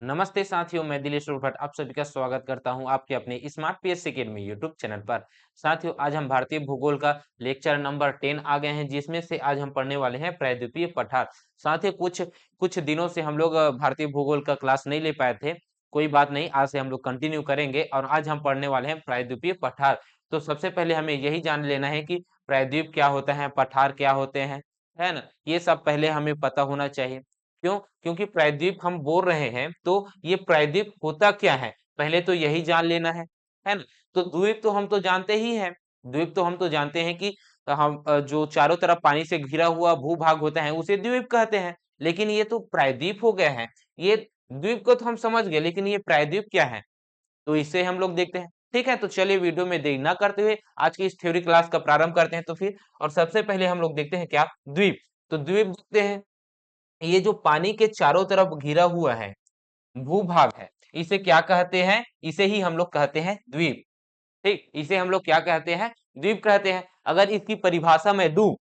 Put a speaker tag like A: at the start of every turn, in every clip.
A: नमस्ते साथियों, मैं दिलेश उर्फट आप सभी का स्वागत करता हूं आपके अपने smart PS academy YouTube channel पर। साथियों, आज हम भारतीय भूगोल का लेक्चर नंबर 10 आ गए हैं, जिसमें से आज हम पढ़ने वाले हैं प्रायद्वीपीय पठार। साथियों, कुछ कुछ दिनों से हम लोग भारतीय भूगोल का क्लास नहीं ले पाए थे। कोई बात नहीं, आज से हम लोग कंटिन्यू करेंगे और आज हम पढ़ने वाले हैं प्रायद्वीपीय पठार। तो सबसे पहले हमें यही जान लेना है कि प्रायद्वीप क्या होता है, पठार क्या होते हैं, है ना। ये सब पहले हमें पता होना चाहिए। क्यों? क्योंकि प्रायद्वीप हम बोल रहे हैं, तो ये प्रायद्वीप होता क्या है, पहले तो यही जान लेना है ना। तो द्वीप तो हम तो जानते ही हैं। द्वीप तो हम तो जानते हैं कि हम जो चारों तरफ पानी से घिरा हुआ भूभाग होता है उसे द्वीप कहते हैं। लेकिन ये तो प्रायद्वीप हो गया है। ये द्वीप को तो हम समझ गए, लेकिन ये प्रायद्वीप क्या है, तो इसे हम लोग देखते हैं। ठीक है, तो चलिए वीडियो में देरी ना करते हुए आज की इस थ्योरी क्लास का प्रारंभ करते हैं। तो फिर और सबसे पहले हम लोग देखते हैं क्या, द्वीप। तो द्वीप देखते हैं, ये जो पानी के चारों तरफ घिरा हुआ है भूभाग है, इसे क्या कहते हैं, इसे ही हम लोग कहते हैं द्वीप। ठीक, इसे हम लोग क्या कहते हैं, द्वीप कहते हैं। अगर इसकी परिभाषा मैं दूं,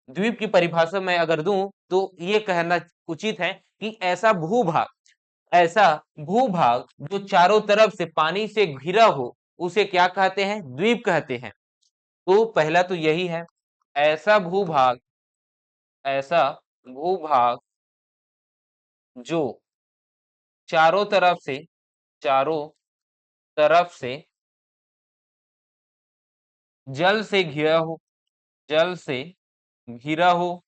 A: द्वीप की परिभाषा मैं अगर दूं, तो ये कहना उचित है कि ऐसा भूभाग जो चारों तरफ से पानी से घिरा हो, उसे क्या कहते हैं, द्वीप कहते हैं। तो पहला तो यही है, ऐसा भूभाग, ऐसा भूभाग जो चारों तरफ से जल से घिरा हो, जल से घिरा हो,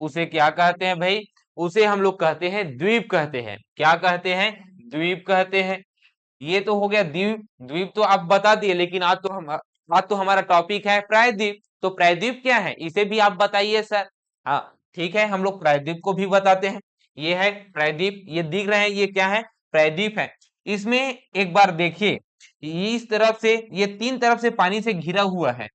A: उसे क्या कहते हैं भाई, उसे हम लोग कहते हैं द्वीप कहते हैं। क्या कहते हैं, द्वीप कहते हैं। ये तो हो गया द्वीप। द्वीप तो आप बता दिए, लेकिन आज तो हमारा टॉपिक है प्रायद्वीप। तो प्रायद्वीप क्या है, इसे भी आप बताइए सर। हाँ, ठीक है, हम लोग प्रायद्वीप को भी बताते हैं। ये है प्रायद्वीप, ये दिख रहे हैं, ये क्या है, प्रायद्वीप है। इसमें एक बार देखिए, इस तरफ से ये तीन तरफ से पानी से घिरा हुआ है।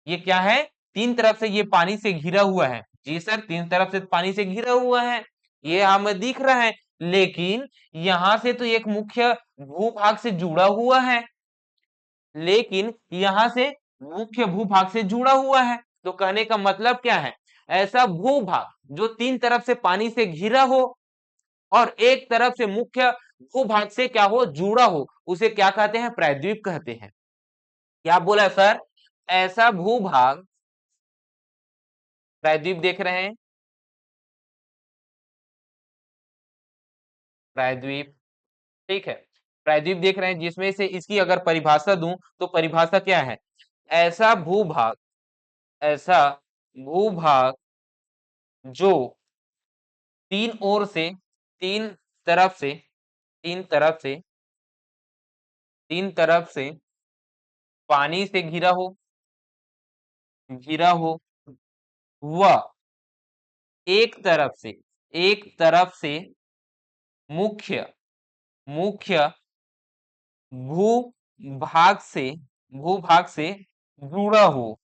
A: ये क्या है, तीन तरफ से ये पानी से घिरा हुआ है। जी सर, तीन तरफ से पानी से घिरा हुआ है, ये हमें दिख रहा है। लेकिन यहां से तो एक मुख्य भूभाग से जुड़ा हुआ है, लेकिन यहां से मुख्य भूभाग से जुड़ा हुआ है। तो कहने का मतलब क्या है, ऐसा भूभाग जो तीन तरफ से पानी से घिरा हो और एक तरफ से मुख्य भूभाग से क्या हो, जुड़ा हो, उसे क्या कहते हैं, प्रायद्वीप कहते हैं। क्या बोला सर, ऐसा भूभाग, प्रायद्वीप देख रहे हैं, प्रायद्वीप। ठीक है, प्रायद्वीप देख रहे हैं, जिसमें से इसकी अगर परिभाषा दूं, तो परिभाषा क्या है, ऐसा भूभाग, ऐसा भूभाग जो तीन ओर से, तीन तरफ से, तीन तरफ से, तीन तरफ से पानी से घिरा हो, घिरा हो, वह एक तरफ से मुख्य मुख्य भूभाग से, भूभाग से जुड़ा हो,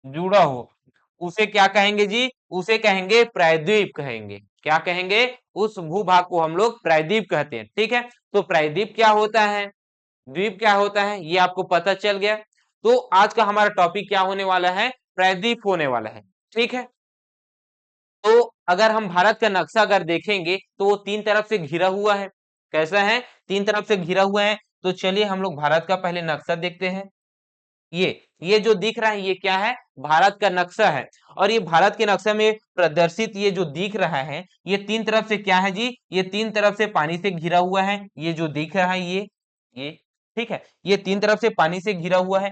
A: जुड़ा हो, उसे क्या कहेंगे जी, उसे कहेंगे प्रायद्वीप कहेंगे। क्या कहेंगे, उस भूभाग को हम लोग प्रायद्वीप कहते हैं। ठीक है, तो प्रायद्वीप क्या होता है, द्वीप क्या होता है, ये आपको पता चल गया। तो आज का हमारा टॉपिक क्या होने वाला है, प्रायद्वीप होने वाला है। ठीक है, तो अगर हम भारत का नक्शा अगर देखेंगे, तो वो तीन तरफ से घिरा हुआ है। कैसा है, तीन तरफ से घिरा हुआ है। तो चलिए हम लोग भारत का पहले नक्शा देखते हैं। ये जो दिख रहा है, ये क्या है, भारत का नक्शा है। और ये भारत के नक्शा में प्रदर्शित ये जो दिख रहा है, ये तीन तरफ से क्या है जी, ये तीन तरफ से पानी से घिरा हुआ है। ये जो दिख रहा है, ये ठीक है, ये तीन तरफ से पानी से घिरा हुआ है।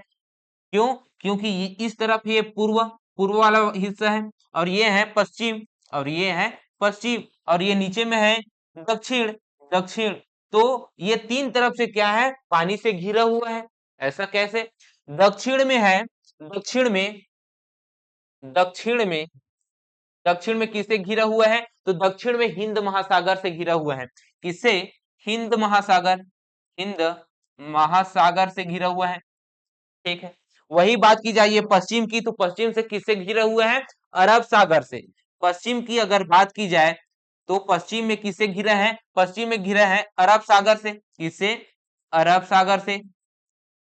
A: क्यों, क्योंकि इस तरफ ये पूर्व, पूर्व वाला हिस्सा है, और ये है पश्चिम, और ये है पश्चिम, और ये नीचे में है दक्षिण, दक्षिण। तो ये तीन तरफ से क्या है, पानी से घिरा हुआ है। ऐसा कैसे, दक्षिण में है, दक्षिण में, दक्षिण में, दक्षिण में किससे घिरा हुआ है, तो दक्षिण में हिंद महासागर से घिरा हुआ है। किससे, हिंद महासागर, हिंद महासागर से घिरा हुआ है। ठीक है, वही बात की जाए पश्चिम की, तो पश्चिम से किससे घिरा हुआ है, अरब सागर से। पश्चिम की अगर बात की जाए, तो पश्चिम में किससे घिरा है, पश्चिम में घिरा है अरब सागर से। किससे, अरब सागर से,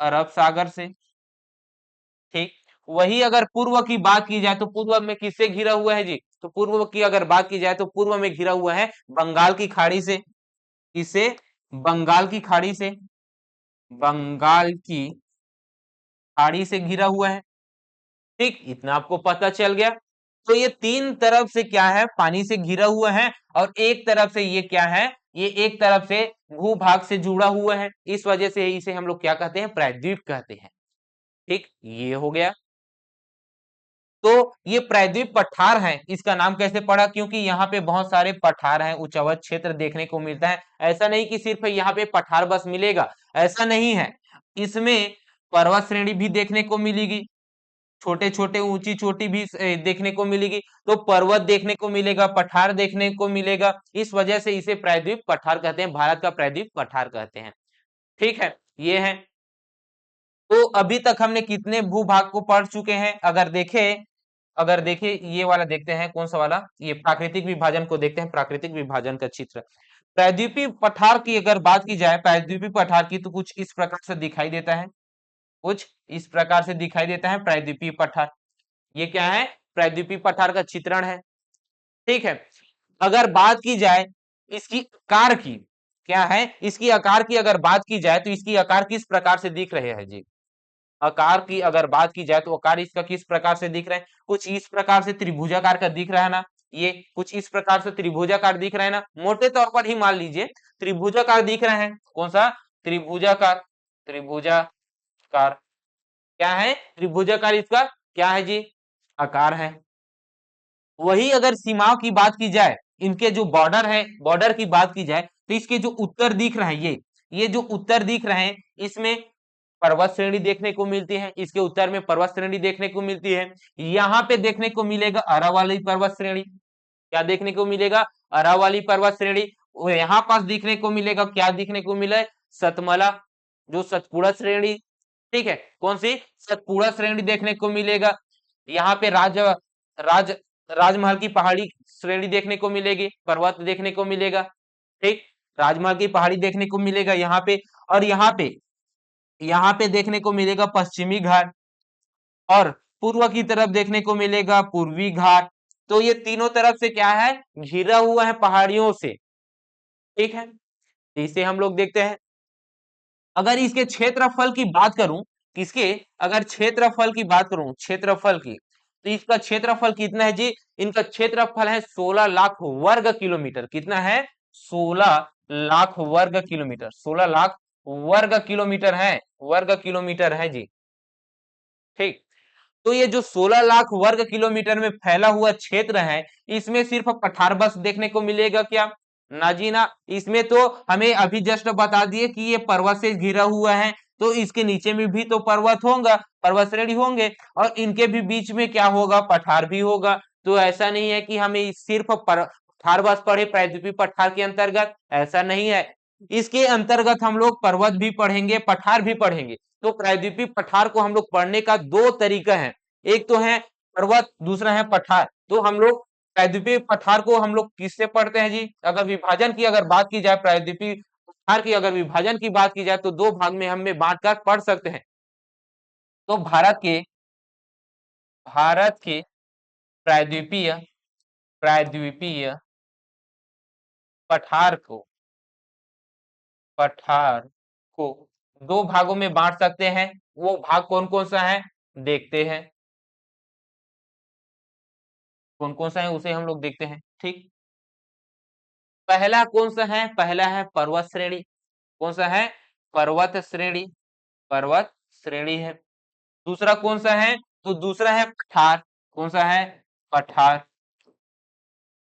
A: अरब सागर से। ठीक, वही अगर पूर्व की बात की जाए, तो पूर्व में किससे घिरा हुआ है जी, तो पूर्व की अगर बात की जाए, तो पूर्व में घिरा हुआ है बंगाल की खाड़ी से। इसे बंगाल की खाड़ी से, बंगाल की खाड़ी से घिरा हुआ है। ठीक, इतना आपको पता चल गया। तो ये तीन तरफ से क्या है, पानी से घिरा हुआ है, और एक तरफ से ये क्या है, ये एक तरफ से भूभाग से जुड़ा हुआ है। इस वजह से इसे हम लोग क्या कहते हैं, प्रायद्वीप कहते हैं। ठीक, ये हो गया। तो ये प्रायद्वीप पठार है, इसका नाम कैसे पड़ा, क्योंकि यहाँ पे बहुत सारे पठार हैं, उच्चवत क्षेत्र देखने को मिलता है। ऐसा नहीं कि सिर्फ यहाँ पे पठार बस मिलेगा, ऐसा नहीं है, इसमें पर्वत श्रेणी भी देखने को मिलेगी, छोटे छोटे ऊंची चोटी भी देखने को मिलेगी। तो पर्वत देखने को मिलेगा, पठार देखने को मिलेगा, इस वजह से इसे प्रायद्वीप पठार कहते हैं, भारत का प्रायद्वीप पठार कहते हैं। ठीक है, ये है। तो अभी तक हमने कितने भूभाग को पढ़ चुके हैं, अगर देखें ये वाला देखते हैं, कौन सा वाला, ये प्राकृतिक विभाजन को देखते हैं, प्राकृतिक विभाजन का चित्र। प्रायद्वीपीय पठार की अगर बात की जाए, प्रायद्वीपीय पठार की, तो कुछ इस प्रकार से दिखाई देता है, कुछ इस प्रकार से दिखाई देता है प्रायद्वीपीय पठार। ये क्या है, प्रायद्वीपीय पठार का चित्रण है। ठीक है, अगर बात की जाए इसकी आकार की, क्या है, इसकी आकार की अगर बात की जाए, तो इसकी आकार किस प्रकार से दिख रहे हैं जी, आकार की अगर बात की जाए तो आकार इसका किस प्रकार से दिख रहा है, कुछ इस प्रकार से त्रिभुजाकार का दिख रहा है ना, ये कुछ इस प्रकार से त्रिभुजाकार दिख रहा है ना, मोटे तौर पर ही मान लीजिए त्रिभुजाकार दिख रहा है, कौन सा, त्रिभुजाकार, त्रिभुजाकार, क्या है, त्रिभुजाकार, इसका क्या है जी, आकार है। वही अगर सीमाओं की बात की जाए, इनके जो बॉर्डर है, बॉर्डर की बात की जाए, तो इसके जो उत्तर दिख रहे हैं, ये जो उत्तर दिख रहे हैं, इसमें पर्वत श्रेणी देखने को मिलती है, इसके उत्तर में पर्वत श्रेणी देखने को मिलती है। यहाँ पे देखने को मिलेगा अरावली पर्वत श्रेणी, क्या देखने को मिलेगा, अरावली पर्वत श्रेणी। और यहाँ पास दिखने को मिलेगा, क्या दिखने को मिला है, सतमला, जो सतपुड़ा श्रेणी, ठीक है, कौन सी, सतपुड़ा श्रेणी देखने को मिलेगा। यहाँ पे राज राजमहल की पहाड़ी श्रेणी देखने को मिलेगी, पर्वत देखने को मिलेगा। ठीक, राजमहल की पहाड़ी देखने को मिलेगा यहाँ पे, और यहाँ पे देखने को मिलेगा पश्चिमी घाट, और पूर्व की तरफ देखने को मिलेगा पूर्वी घाट। तो ये तीनों तरफ से क्या है, घिरा हुआ है पहाड़ियों से। ठीक है, इसे हम लोग देखते हैं। अगर इसके क्षेत्रफल की बात करूं, किसके, अगर क्षेत्रफल की बात करूं, क्षेत्रफल की, तो इसका क्षेत्रफल कितना है जी, इनका क्षेत्रफल है 16 लाख वर्ग किलोमीटर। कितना है, 16 लाख वर्ग किलोमीटर, 16 लाख वर्ग किलोमीटर है, वर्ग किलोमीटर है जी। ठीक, तो ये जो 16 लाख वर्ग किलोमीटर में फैला हुआ क्षेत्र है, इसमें सिर्फ पठार बस देखने को मिलेगा क्या, ना जी ना, इसमें तो हमें अभी जस्ट बता दिए कि ये पर्वत से घिरा हुआ है, तो इसके नीचे में भी तो पर्वत होगा, पर्वत श्रेणी होंगे, और इनके भी बीच में क्या होगा, पठार भी होगा। तो ऐसा नहीं है कि हमें सिर्फ पठार बस पढ़े प्रायद्वीपीय पठार के अंतर्गत, ऐसा नहीं है, इसके अंतर्गत हम लोग पर्वत भी पढ़ेंगे, पठार भी पढ़ेंगे। तो प्रायद्वीपीय पठार को हम लोग पढ़ने का दो तरीका है, एक तो है पर्वत, दूसरा है पठार। तो हम लोग प्रायद्वीपीय पठार को हम लोग किससे पढ़ते हैं जी, अगर विभाजन की अगर बात की जाए, प्रायद्वीपीय पठार की अगर विभाजन की बात की जाए, तो दो भाग में हमें बांटकर पढ़ सकते हैं। तो भारत के प्रायद्वीपीय प्रायद्वीपीय पठार को पठार को दो भागों में बांट सकते हैं। वो भाग कौन कौन सा है, देखते हैं, कौन कौन सा है उसे हम लोग देखते हैं। ठीक, पहला कौन सा है, पहला है पर्वत श्रेणी, कौन सा है, पर्वत श्रेणी, पर्वत श्रेणी है। दूसरा कौन सा है, तो दूसरा है पठार, कौन सा है, पठार।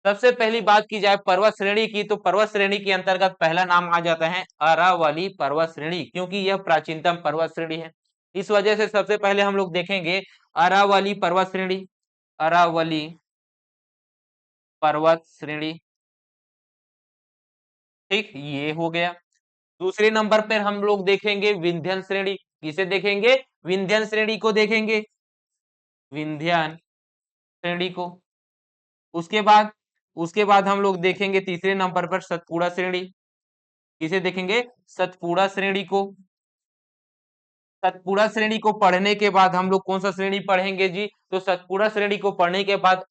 A: सबसे पहली बात की जाए पर्वत श्रेणी की, तो पर्वत श्रेणी के अंतर्गत पहला नाम आ जाता है अरावली पर्वत श्रेणी, क्योंकि यह प्राचीनतम पर्वत श्रेणी है। इस वजह से सबसे पहले हम लोग देखेंगे अरावली पर्वत श्रेणी, अरावली पर्वत श्रेणी। ठीक, ये हो गया। दूसरे नंबर पर हम लोग देखेंगे विंध्यन श्रेणी, किसे देखेंगे, विंध्यन श्रेणी को देखेंगे, विंध्यन श्रेणी को। उसके बाद हम लोग देखेंगे तीसरे नंबर पर सतपुड़ा श्रेणी, किसे देखेंगे, सतपुड़ा श्रेणी को। सतपुड़ा श्रेणी को पढ़ने के बाद हम लोग कौन सा श्रेणी पढ़ेंगे जी, तो सतपुड़ा श्रेणी को पढ़ने के बाद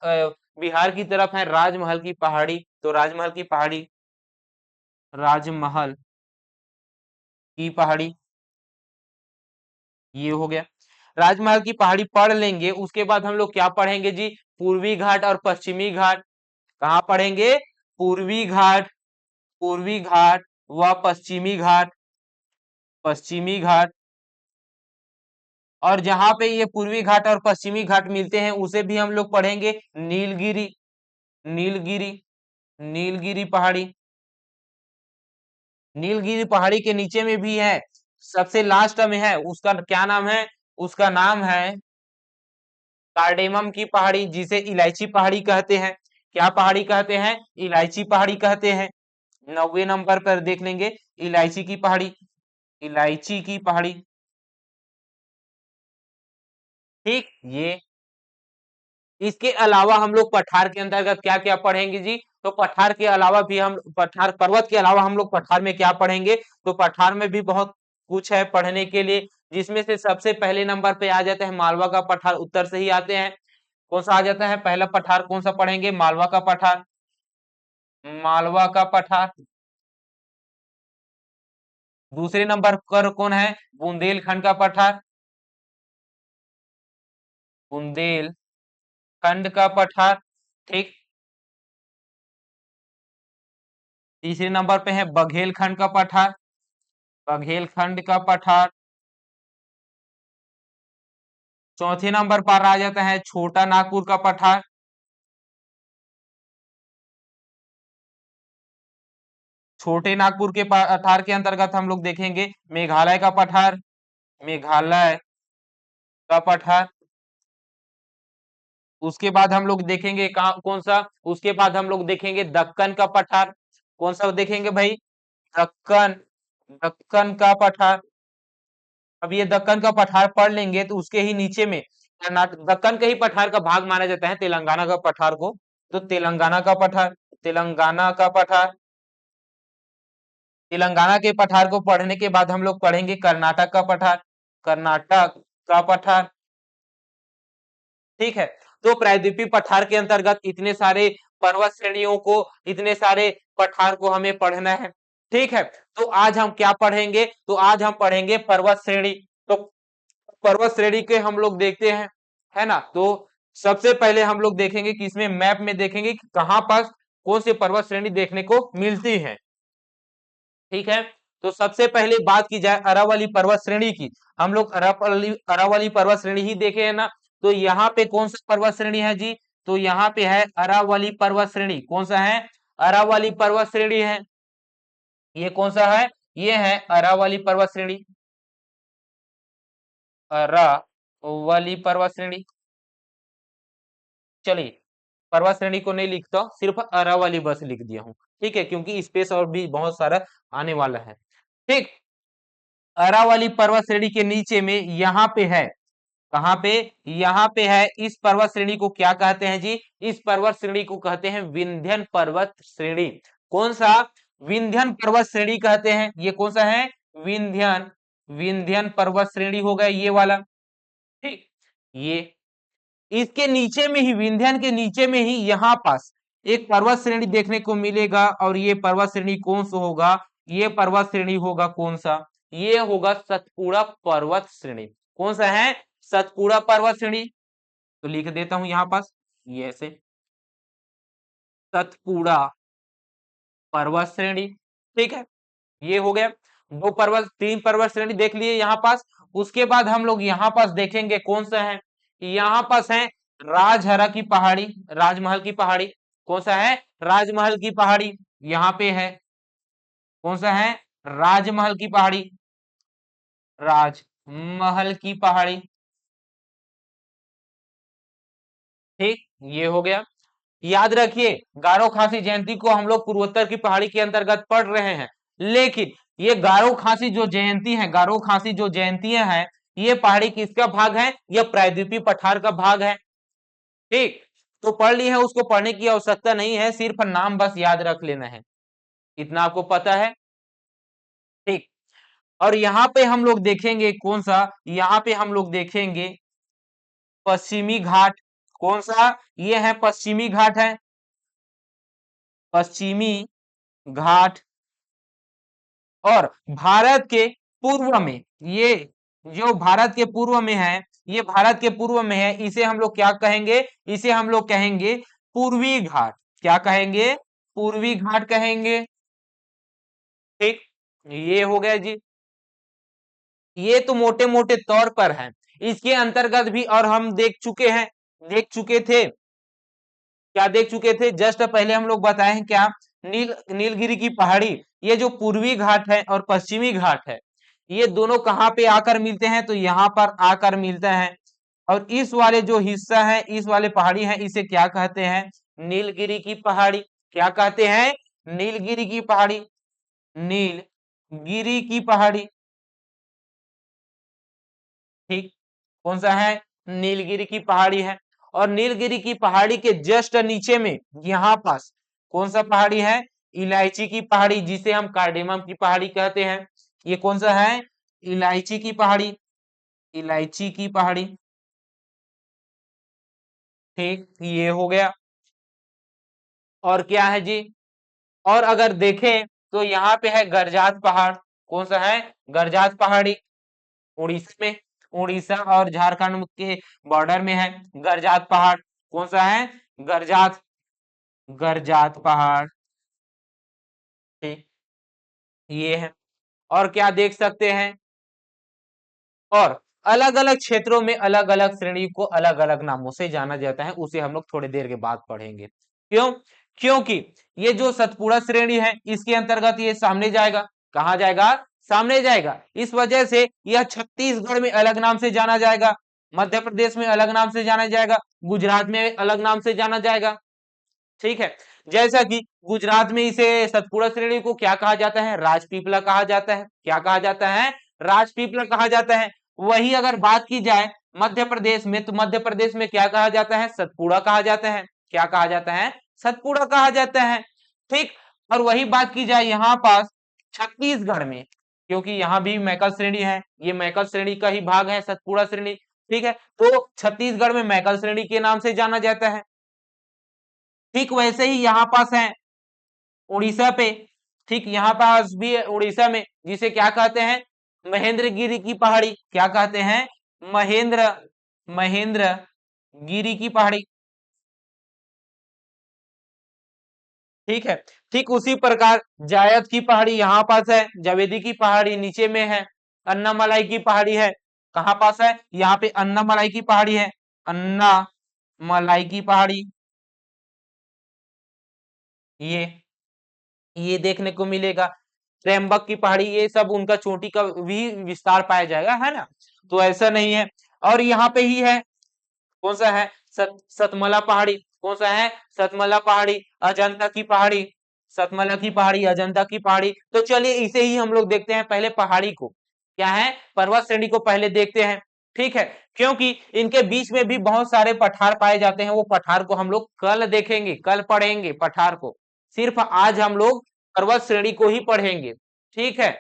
A: बिहार की तरफ है राजमहल की पहाड़ी, तो राजमहल की पहाड़ी, राजमहल की पहाड़ी, ये हो गया। राजमहल की पहाड़ी पढ़ लेंगे, उसके बाद हम लोग क्या पढ़ेंगे जी? पूर्वी घाट और पश्चिमी घाट। कहाँ पढ़ेंगे? पूर्वी घाट, पूर्वी घाट व पश्चिमी घाट, पश्चिमी घाट। और जहां पे ये पूर्वी घाट और पश्चिमी घाट मिलते हैं उसे भी हम लोग पढ़ेंगे नीलगिरी, नीलगिरी, नीलगिरी पहाड़ी। नीलगिरी पहाड़ी के नीचे में भी है, सबसे लास्ट में है, उसका क्या नाम है? उसका नाम है कार्डेमम की पहाड़ी, जिसे इलायची पहाड़ी कहते हैं। क्या पहाड़ी कहते हैं? इलायची पहाड़ी कहते हैं। 90 नंबर पर देख लेंगे इलायची की पहाड़ी, इलायची की पहाड़ी। ठीक, ये इसके अलावा हम लोग पठार के अंतर्गत क्या क्या पढ़ेंगे जी? तो पठार के अलावा भी हम पठार पर्वत के अलावा हम लोग पठार में क्या पढ़ेंगे? तो पठार में भी बहुत कुछ है पढ़ने के लिए, जिसमें से सबसे पहले नंबर पे आ जाता है मालवा का पठार, उत्तर से ही आते हैं। कौन सा आ जाता है पहला पठार? कौन सा पढ़ेंगे? मालवा का पठार, मालवा का पठार। दूसरे नंबर पर कौन है? बुंदेलखंड का पठार, बुंदेलखंड का पठार। ठीक, तीसरे नंबर पे है बघेलखंड का पठार, बघेलखंड का पठार। चौथे नंबर पर आ जाता है छोटा नागपुर का पठार, छोटे नागपुर के पठार के अंतर्गत हम लोग देखेंगे मेघालय का पठार, मेघालय का पठार। उसके बाद हम लोग देखेंगे कौन सा? उसके बाद हम लोग देखेंगे दक्कन का पठार। कौन सा देखेंगे भाई? दक्कन, दक्कन का पठार। अब ये दक्कन का पठार पढ़ लेंगे तो उसके ही नीचे में कर्नाटक, दक्कन के ही पठार का भाग माना जाता है तेलंगाना का पठार को। तो तेलंगाना का पठार, तेलंगाना का पठार। तेलंगाना के पठार को पढ़ने के बाद हम लोग पढ़ेंगे कर्नाटक का पठार, कर्नाटक का पठार। ठीक है, तो प्रायद्वीपीय पठार के अंतर्गत इतने सारे पर्वत श्रेणियों को, इतने सारे पठार को हमें पढ़ना है। ठीक है, तो आज हम क्या पढ़ेंगे? तो आज हम पढ़ेंगे पर्वत श्रेणी। तो पर्वत श्रेणी के हम लोग देखते हैं, है ना? तो सबसे पहले हम लोग देखेंगे कि इसमें मैप में देखेंगे कि कहां पर कौन सी पर्वत श्रेणी देखने को मिलती है। ठीक है, तो सबसे पहले बात की जाए अरावली पर्वत श्रेणी की। हम लोग अरावली पर्वत श्रेणी ही देखे है ना। तो यहाँ पे कौन सा पर्वत श्रेणी है जी? तो यहाँ पे है अरावली पर्वत श्रेणी। कौन सा है? अरावली पर्वत श्रेणी है। ये कौन सा है? ये है अरावली पर्वत श्रेणी, अरावली पर्वत श्रेणी। चलिए, पर्वत श्रेणी को नहीं लिखता, सिर्फ अरावली बस लिख दिया हूं। ठीक है, क्योंकि स्पेस और भी बहुत सारा आने वाला है। ठीक, अरावली पर्वत श्रेणी के नीचे में यहाँ पे है, कहाँ पे? यहाँ पे है। इस पर्वत श्रेणी को क्या कहते हैं जी? इस पर्वत श्रेणी को कहते हैं विंध्यन पर्वत श्रेणी। कौन सा? विंध्यन पर्वत श्रेणी कहते हैं। ये कौन सा है? विंध्यन, विंध्यन पर्वत श्रेणी हो गया ये वाला। ठीक, ये इसके नीचे में ही, विंध्यन के नीचे में ही यहाँ पास एक पर्वत श्रेणी देखने को मिलेगा, और ये पर्वत श्रेणी कौन सा होगा? ये पर्वत श्रेणी होगा कौन सा? ये होगा सतपुड़ा पर्वत श्रेणी। कौन सा है? सतपुड़ा पर्वत श्रेणी। तो लिख देता हूं यहाँ पास ये ऐसे, सतपुड़ा पर्वत श्रेणी। ठीक है, ये हो गया। दो पर्वत, तीन पर्वत श्रेणी देख लिए यहाँ पास। उसके बाद हम लोग यहाँ पास देखेंगे कौन सा है? यहाँ पास है राजहरा की पहाड़ी, राजमहल की पहाड़ी। कौन सा है? राजमहल की पहाड़ी यहाँ पे है। कौन सा है? राजमहल की पहाड़ी, राजमहल की पहाड़ी। ठीक, ये हो गया। याद रखिए, गारो खासी जयंती को हम लोग पूर्वोत्तर की पहाड़ी के अंतर्गत पढ़ रहे हैं, लेकिन ये गारो खासी जो जयंती है, गारो खासी जो जयंतियां हैं, ये पहाड़ी किसका भाग है? ये प्रायद्वीपीय पठार का भाग है। ठीक, तो पढ़ ली है, उसको पढ़ने की आवश्यकता नहीं है, सिर्फ नाम बस याद रख लेना है, इतना आपको पता है। ठीक, और यहाँ पे हम लोग देखेंगे कौन सा? यहाँ पे हम लोग देखेंगे पश्चिमी घाट। कौन सा? ये है पश्चिमी घाट है, पश्चिमी घाट। और भारत के पूर्व में, ये जो भारत के पूर्व में है, ये भारत के पूर्व में है, इसे हम लोग क्या कहेंगे, इसे हम लोग कहेंगे पूर्वी घाट। क्या कहेंगे, पूर्वी घाट कहेंगे। ठीक, ये हो गया जी। ये तो मोटे मोटे तौर पर है, इसके अंतर्गत भी और हम देख चुके हैं, देख चुके थे, क्या देख चुके थे, जस्ट पहले हम लोग बताए हैं क्या, नीलगिरी की पहाड़ी, ये जो पूर्वी घाट है और पश्चिमी घाट है, ये दोनों कहाँ पे आकर मिलते हैं, तो यहाँ पर आकर मिलता है। और इस वाले जो हिस्सा है, इस वाले पहाड़ी है, इसे क्या कहते हैं, नीलगिरी की पहाड़ी। क्या कहते हैं, नीलगिरी की पहाड़ी, नीलगिरी की पहाड़ी। ठीक, कौन सा है, नीलगिरी की पहाड़ी है। और नीलगिरी की पहाड़ी के जस्ट नीचे में यहाँ पास कौन सा पहाड़ी है, इलायची की पहाड़ी, जिसे हम कार्डेमम की पहाड़ी कहते हैं। ये कौन सा है, इलायची की पहाड़ी, इलायची की पहाड़ी। ठीक, ये हो गया। और क्या है जी, और अगर देखें तो यहाँ पे है गरजात पहाड़। कौन सा है, गरजात पहाड़ी, उड़ीसा में, उड़ीसा और झारखंड के बॉर्डर में है गरजात पहाड़। कौन सा है, गरजात, गरजात पहाड़। ठीक, ये है। और क्या देख सकते हैं, और अलग अलग क्षेत्रों में अलग अलग श्रेणी को अलग अलग नामों से जाना जाता है, उसे हम लोग थोड़ी देर के बाद पढ़ेंगे। क्यों, क्योंकि ये जो सतपुड़ा श्रेणी है, इसके अंतर्गत ये सामने जाएगा। कहा जाएगा, सामने जाएगा। इस वजह से यह छत्तीसगढ़ में अलग नाम से जाना जाएगा, मध्य प्रदेश में अलग नाम से जाना जाएगा, गुजरात में अलग नाम से जाना जाएगा। ठीक है, जैसा कि गुजरात में इसे सतपुड़ा श्रेणी को क्या कहा जाता है, राजपीपला कहा जाता है। क्या कहा जाता है, राजपीपला कहा जाता है। वही अगर बात की जाए मध्य प्रदेश में, तो मध्य प्रदेश में क्या कहा जाता है, सतपुड़ा कहा जाता है। क्या कहा जाता है, सतपुड़ा कहा जाता है। ठीक, और वही बात की जाए यहाँ पास छत्तीसगढ़ में, क्योंकि यहाँ भी मैकल श्रेणी है, ये मैकल श्रेणी का ही भाग है सतपुड़ा श्रेणी। ठीक है, तो छत्तीसगढ़ में मैकल श्रेणी के नाम से जाना जाता है। ठीक, वैसे ही यहाँ पास है उड़ीसा पे, ठीक, यहाँ पास भी है उड़ीसा में, जिसे क्या कहते हैं, महेंद्र गिरी की पहाड़ी। क्या कहते हैं, महेंद्र, महेंद्र गिरी की पहाड़ी। ठीक है, ठीक उसी प्रकार जायद की पहाड़ी यहाँ पास है, जावेदी की पहाड़ी नीचे में है, अन्नामलाई की पहाड़ी है, कहाँ पास है, यहाँ पे अन्नामलाई की पहाड़ी है, अन्नामलाई की पहाड़ी। ये देखने को मिलेगा, त्र्यंबक की पहाड़ी, ये सब उनका चोटी का भी विस्तार पाया जाएगा, है ना। तो ऐसा नहीं है। और यहाँ पे ही है, कौन सा है, सतमला पहाड़ी। कौन सा है, सतमला पहाड़ी, अजंता की पहाड़ी, सतमला की पहाड़ी, अजंता की पहाड़ी। तो चलिए इसे ही हम लोग देखते हैं, पहले पहाड़ी को, क्या है, पर्वत श्रेणी को पहले देखते हैं। ठीक है, क्योंकि इनके बीच में भी बहुत सारे पठार पाए जाते हैं, वो पठार को हम लोग कल देखेंगे, कल पढ़ेंगे पठार को। सिर्फ आज हम लोग पर्वत श्रेणी को ही पढ़ेंगे। ठीक है,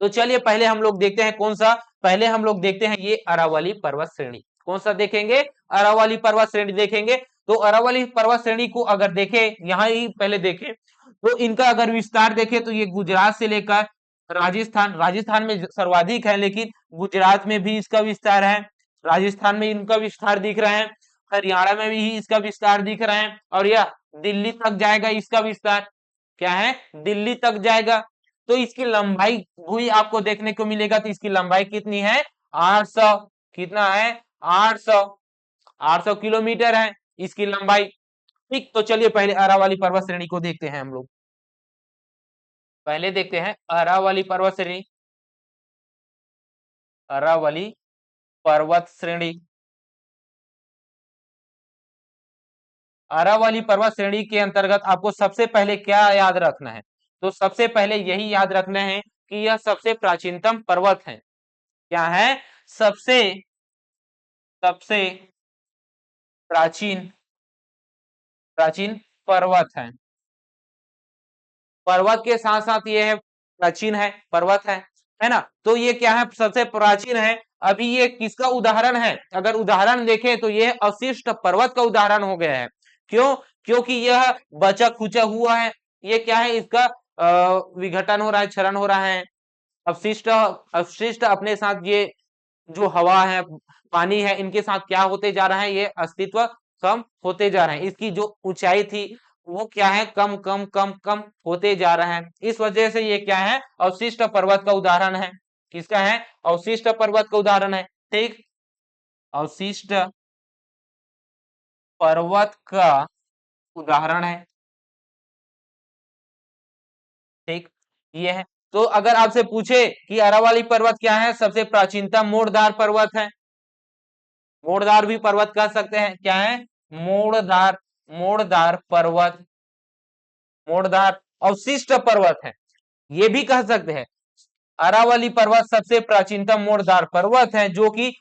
A: तो चलिए पहले हम लोग देखते हैं कौन सा, पहले हम लोग देखते हैं ये अरावली पर्वत श्रेणी। कौन सा देखेंगे, अरावली पर्वत श्रेणी देखेंगे। तो अरावली पर्वत श्रेणी को अगर देखें, यहां ही पहले देखें, तो इनका अगर विस्तार देखें तो ये गुजरात से लेकर राजस्थान, राजस्थान में सर्वाधिक है, लेकिन गुजरात में भी इसका विस्तार है, राजस्थान में इनका विस्तार दिख रहा है, हरियाणा में भी इसका विस्तार दिख रहा है, और यह दिल्ली तक जाएगा इसका विस्तार। क्या है, दिल्ली तक जाएगा। तो इसकी लंबाई हुई आपको देखने को मिलेगा, तो इसकी लंबाई कितनी है, 800, कितना है, 800, 800 किलोमीटर है इसकी लंबाई। ठीक, तो चलिए पहले अरावली पर्वत श्रेणी को देखते हैं हम लोग, पहले देखते हैं अरावली पर्वत श्रेणी, अरावली पर्वत श्रेणी। अरावली पर्वत श्रेणी के अंतर्गत आपको सबसे पहले क्या याद रखना है, तो सबसे पहले यही याद रखना है कि यह सबसे प्राचीनतम पर्वत है। क्या है, सबसे, सबसे प्राचीन, प्राचीन पर्वत है। पर्वत के साथ साथ ये है प्राचीन है, पर्वत है ना। तो ये क्या है, सबसे प्राचीन है। अभी ये किसका उदाहरण है, अगर उदाहरण देखें तो ये अवशिष्ट पर्वत का उदाहरण हो गया है। क्यों, क्योंकि यह बचा खुचा हुआ है, ये क्या है, इसका विघटन हो रहा है, क्षरण हो रहा है। अवशिष्ट अवशिष्ट अपने साथ ये जो हवा है, पानी है, इनके साथ क्या होते जा रहा है, ये अस्तित्व कम होते जा रहे हैं। इसकी जो ऊंचाई थी वो क्या है, कम कम कम कम होते जा रहा है। इस वजह से ये क्या है, अवशिष्ट पर्वत का उदाहरण है। किसका है, अवशिष्ट पर्वत का उदाहरण है। ठीक, अवशिष्ट पर्वत का उदाहरण है। ठीक, ये है। तो अगर आपसे पूछे कि अरावली पर्वत क्या है, सबसे प्राचीनतम मोड़दार पर्वत है। मोड़दार भी पर्वत कह सकते हैं, क्या है, मोड़दार, मोड़दार पर्वत, मोड़दार अवशिष्ट पर्वत है, ये भी कह सकते हैं। अरावली पर्वत सबसे प्राचीनतम मोड़दार पर्वत है, जो कि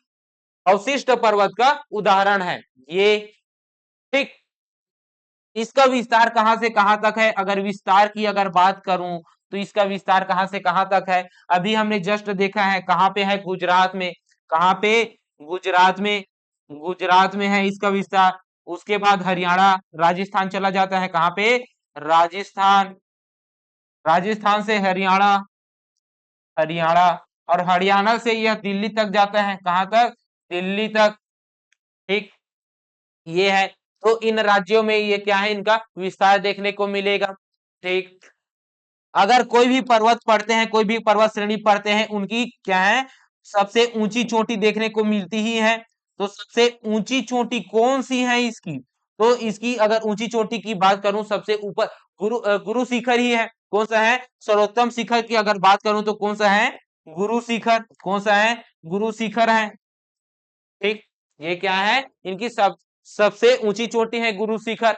A: अवशिष्ट पर्वत का उदाहरण है ये। ठीक, इसका विस्तार कहां से कहां तक है, अगर विस्तार की अगर बात करूं तो इसका विस्तार कहां से कहां तक है, अभी हमने जस्ट देखा है कहां पे है, गुजरात में। कहां पे, गुजरात में, गुजरात में है इसका विस्तार। उसके बाद हरियाणा, राजस्थान चला जाता है, कहां पे, राजस्थान, राजस्थान से हरियाणा, हरियाणा, और हरियाणा से यह दिल्ली तक जाता है, कहां तक, दिल्ली तक। ठीक, ये है। तो इन राज्यों में ये क्या है, इनका विस्तार देखने को मिलेगा। ठीक, अगर कोई भी पर्वत पढ़ते हैं, कोई भी पर्वत श्रेणी पढ़ते हैं, उनकी क्या है, सबसे ऊंची चोटी देखने को मिलती ही है। तो सबसे ऊंची चोटी कौन सी है इसकी, तो इसकी अगर ऊंची चोटी की बात करूं, सबसे ऊपर गुरु शिखर ही है। कौन सा है, सर्वोत्तम शिखर की अगर बात करूं तो कौन सा है, गुरु शिखर। कौन सा है, गुरु शिखर है। ठीक, ये क्या है, इनकी सबसे ऊंची चोटी है गुरु शिखर।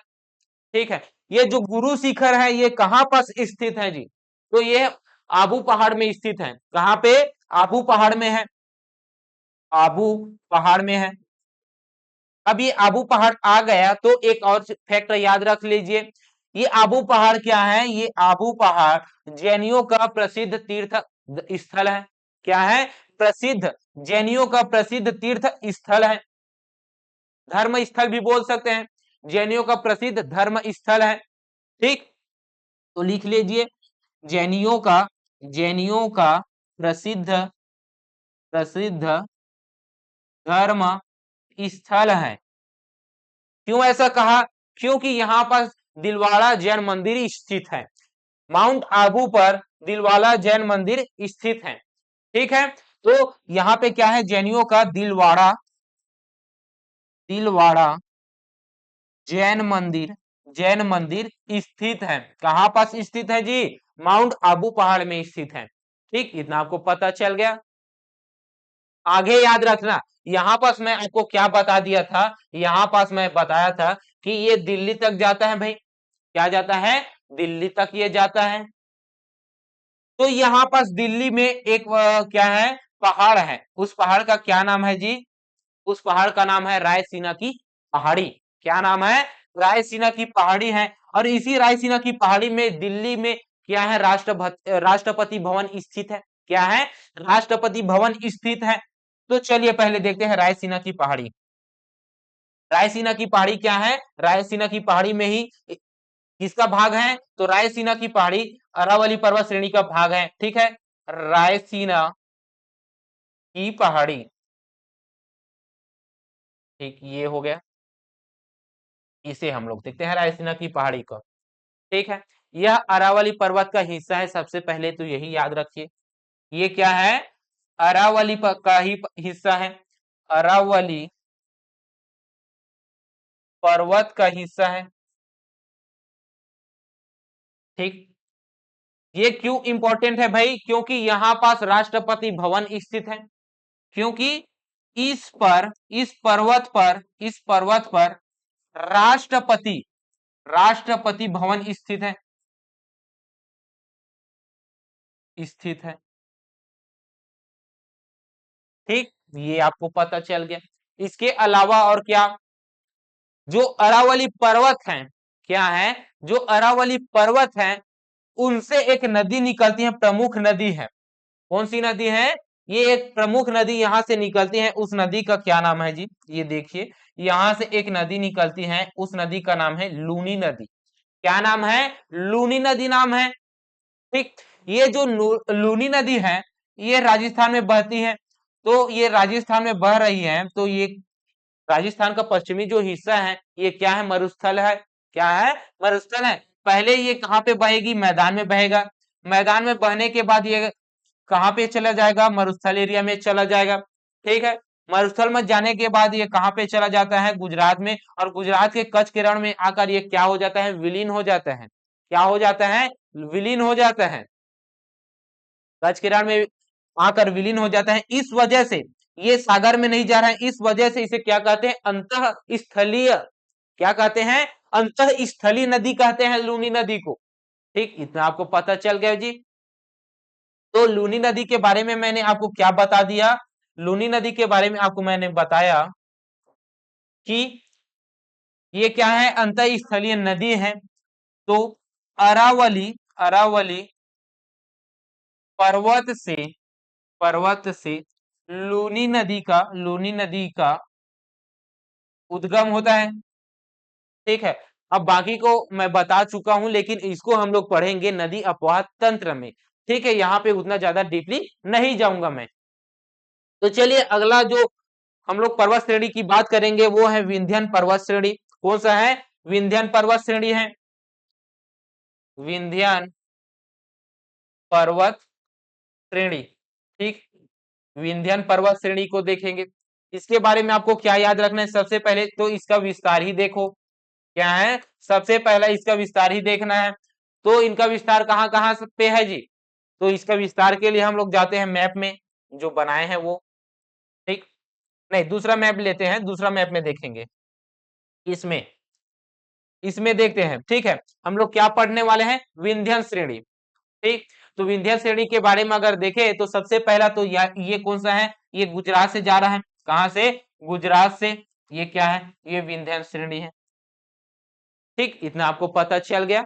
A: ठीक है, ये जो गुरु शिखर है ये कहां पर स्थित है जी, तो ये आबू पहाड़ में स्थित है। कहां पे, आबू पहाड़ में है, आबू पहाड़ में है। अब ये आबू पहाड़ आ गया तो एक और फैक्ट याद रख लीजिए, ये आबू पहाड़ क्या है, ये आबू पहाड़ जैनियों का प्रसिद्ध तीर्थ स्थल है। क्या है, प्रसिद्ध, जैनियों का प्रसिद्ध तीर्थ स्थल है, धर्म स्थल भी बोल सकते हैं, जैनियों का प्रसिद्ध धर्म स्थल है। ठीक, तो लिख लीजिए, जैनियों का, जैनियों का प्रसिद्ध, प्रसिद्ध धर्म स्थल है। क्यों ऐसा कहा, क्योंकि यहाँ पर दिलवाड़ा जैन मंदिर स्थित है। माउंट आबू पर दिलवाड़ा जैन मंदिर स्थित है। ठीक है, तो यहाँ पे क्या है, जैनियों का दिलवाड़ा, दिलवाड़ा जैन मंदिर, जैन मंदिर स्थित है। कहां पास स्थित है जी, माउंट आबू पहाड़ में स्थित है। ठीक, इतना आपको पता चल गया। आगे याद रखना, यहां पास मैं आपको क्या बता दिया था, यहां पास मैं बताया था कि ये दिल्ली तक जाता है भाई। क्या जाता है, दिल्ली तक ये जाता है। तो यहां पास दिल्ली में एक क्या है, पहाड़ है, उस पहाड़ का क्या नाम है जी, उस पहाड़ का नाम है रायसीना की पहाड़ी। क्या नाम है, रायसीना की पहाड़ी है। और इसी रायसीना की पहाड़ी में दिल्ली में क्या है, राष्ट्रपति भवन स्थित है। क्या है, राष्ट्रपति भवन स्थित है। तो चलिए पहले देखते हैं रायसीना की पहाड़ी। रायसीना की पहाड़ी क्या है, रायसीना की पहाड़ी में ही किसका भाग है, तो रायसीना की पहाड़ी अरावली पर्वत श्रेणी का भाग है। ठीक है, रायसीना की पहाड़ी। ठीक, ये हो गया, इसे हम लोग देखते हैं रायसीना की पहाड़ी को। ठीक है, यह अरावली पर्वत का हिस्सा है, सबसे पहले तो यही याद रखिए, ये क्या है, अरावली का ही हिस्सा है, अरावली पर्वत का हिस्सा है। ठीक, ये क्यों इंपॉर्टेंट है भाई, क्योंकि यहां पास राष्ट्रपति भवन स्थित है। क्योंकि इस पर, इस पर्वत पर, इस पर्वत पर राष्ट्रपति, राष्ट्रपति भवन स्थित है, स्थित है। ठीक, ये आपको पता चल गया। इसके अलावा और क्या, जो अरावली पर्वत हैं, क्या है, जो अरावली पर्वत हैं, उनसे एक नदी निकलती है, प्रमुख नदी है। कौन सी नदी है, ये एक प्रमुख नदी यहां से निकलती है, उस नदी का क्या नाम है जी, ये देखिए, यहां से एक नदी निकलती है, उस नदी का नाम है लूनी नदी। क्या नाम है, लूनी नदी नाम है। ठीक। ये जो लूनी नदी है ये राजस्थान में बहती है, तो ये राजस्थान में बह रही है, तो ये राजस्थान का पश्चिमी जो हिस्सा है ये क्या है, मरुस्थल है। क्या है, मरुस्थल है। पहले ये कहाँ पे बहेगी, मैदान में बहेगा। मैदान में बहने के बाद ये कहाँ पे चला जाएगा, मरुस्थल एरिया में चला जाएगा। ठीक है, मरुस्थल में जाने के बाद ये कहाँ पे चला जाता है, गुजरात में, और गुजरात के कच्छ के रण में आकर ये क्या हो जाता है, विलीन हो जाता है। क्या हो जाता है, विलीन हो जाता है। कच्छ के रण में आकर विलीन हो जाता है। इस वजह से ये सागर में नहीं जा रहा है, इस वजह से इसे क्या कहते हैं, अंतः स्थलीय, क्या कहते हैं, अंतः स्थलीय नदी कहते हैं लूनी नदी को। ठीक, इतना आपको पता चल गया जी। तो लूनी नदी के बारे में मैंने आपको क्या बता दिया, लूनी नदी के बारे में आपको मैंने बताया कि ये क्या है, अंतः स्थलीय नदी है। तो अरावली, अरावली पर्वत से, पर्वत से लूनी नदी का उद्गम होता है। ठीक है, अब बाकी को मैं बता चुका हूं, लेकिन इसको हम लोग पढ़ेंगे नदी अपवाह तंत्र में। ठीक है, यहाँ पे उतना ज्यादा डीपली नहीं जाऊंगा मैं। तो चलिए अगला जो हम लोग पर्वत श्रेणी की बात करेंगे वो है विंध्यन पर्वत श्रेणी। कौन सा है, विंध्यन पर्वत श्रेणी है, विंध्यन पर्वत श्रेणी। ठीक, विंध्यन पर्वत श्रेणी को देखेंगे। इसके बारे में आपको क्या याद रखना है, सबसे पहले तो इसका विस्तार ही देखो। क्या है, सबसे पहला इसका विस्तार ही देखना है। तो इनका विस्तार कहाँ कहाँ पे है जी, तो इसका विस्तार के लिए हम लोग जाते हैं मैप में जो बनाए हैं वो। ठीक, नहीं दूसरा मैप लेते हैं, दूसरा मैप में देखेंगे। इसमें इसमें देखते हैं। ठीक है, हम लोग क्या पढ़ने वाले हैं, विंध्यन श्रेणी। ठीक, तो विंध्य श्रेणी के बारे में अगर देखें तो सबसे पहला तो ये कौन सा है, ये गुजरात से जा रहा है। कहां से, गुजरात से। ये क्या है, ये विंध्य श्रेणी है। ठीक, इतना आपको पता चल गया।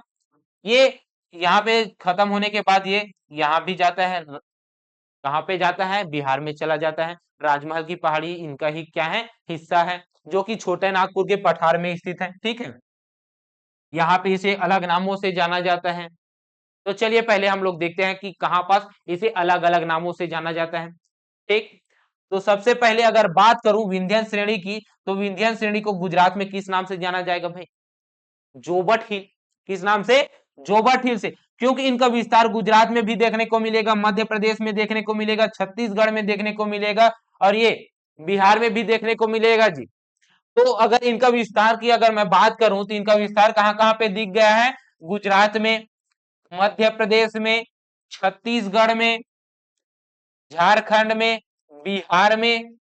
A: ये यहाँ पे खत्म होने के बाद ये यहाँ भी जाता है, कहाँ पे जाता है, बिहार में चला जाता है। राजमहल की पहाड़ी इनका ही क्या है, हिस्सा है, जो कि छोटे नागपुर के पठार में स्थित है। ठीक है, यहाँ पे इसे अलग नामों से जाना जाता है। तो चलिए पहले हम लोग देखते हैं कि कहां पास इसे अलग अलग नामों से जाना जाता है। ठीक, तो सबसे पहले अगर बात करूं विंध्यन श्रेणी की, तो विंध्यन श्रेणी को गुजरात में किस नाम से जाना जाएगा भाई, जोबट हिल। किस नाम से, जोबट हिल से। क्योंकि इनका विस्तार गुजरात में भी देखने को मिलेगा, मध्य प्रदेश में देखने को मिलेगा, छत्तीसगढ़ में देखने को मिलेगा, और ये बिहार में भी देखने को मिलेगा जी। तो अगर इनका विस्तार की अगर मैं बात करूं तो इनका विस्तार कहां कहां पे दिख गया है, गुजरात में, मध्य प्रदेश में, छत्तीसगढ़ में, झारखंड में, बिहार में,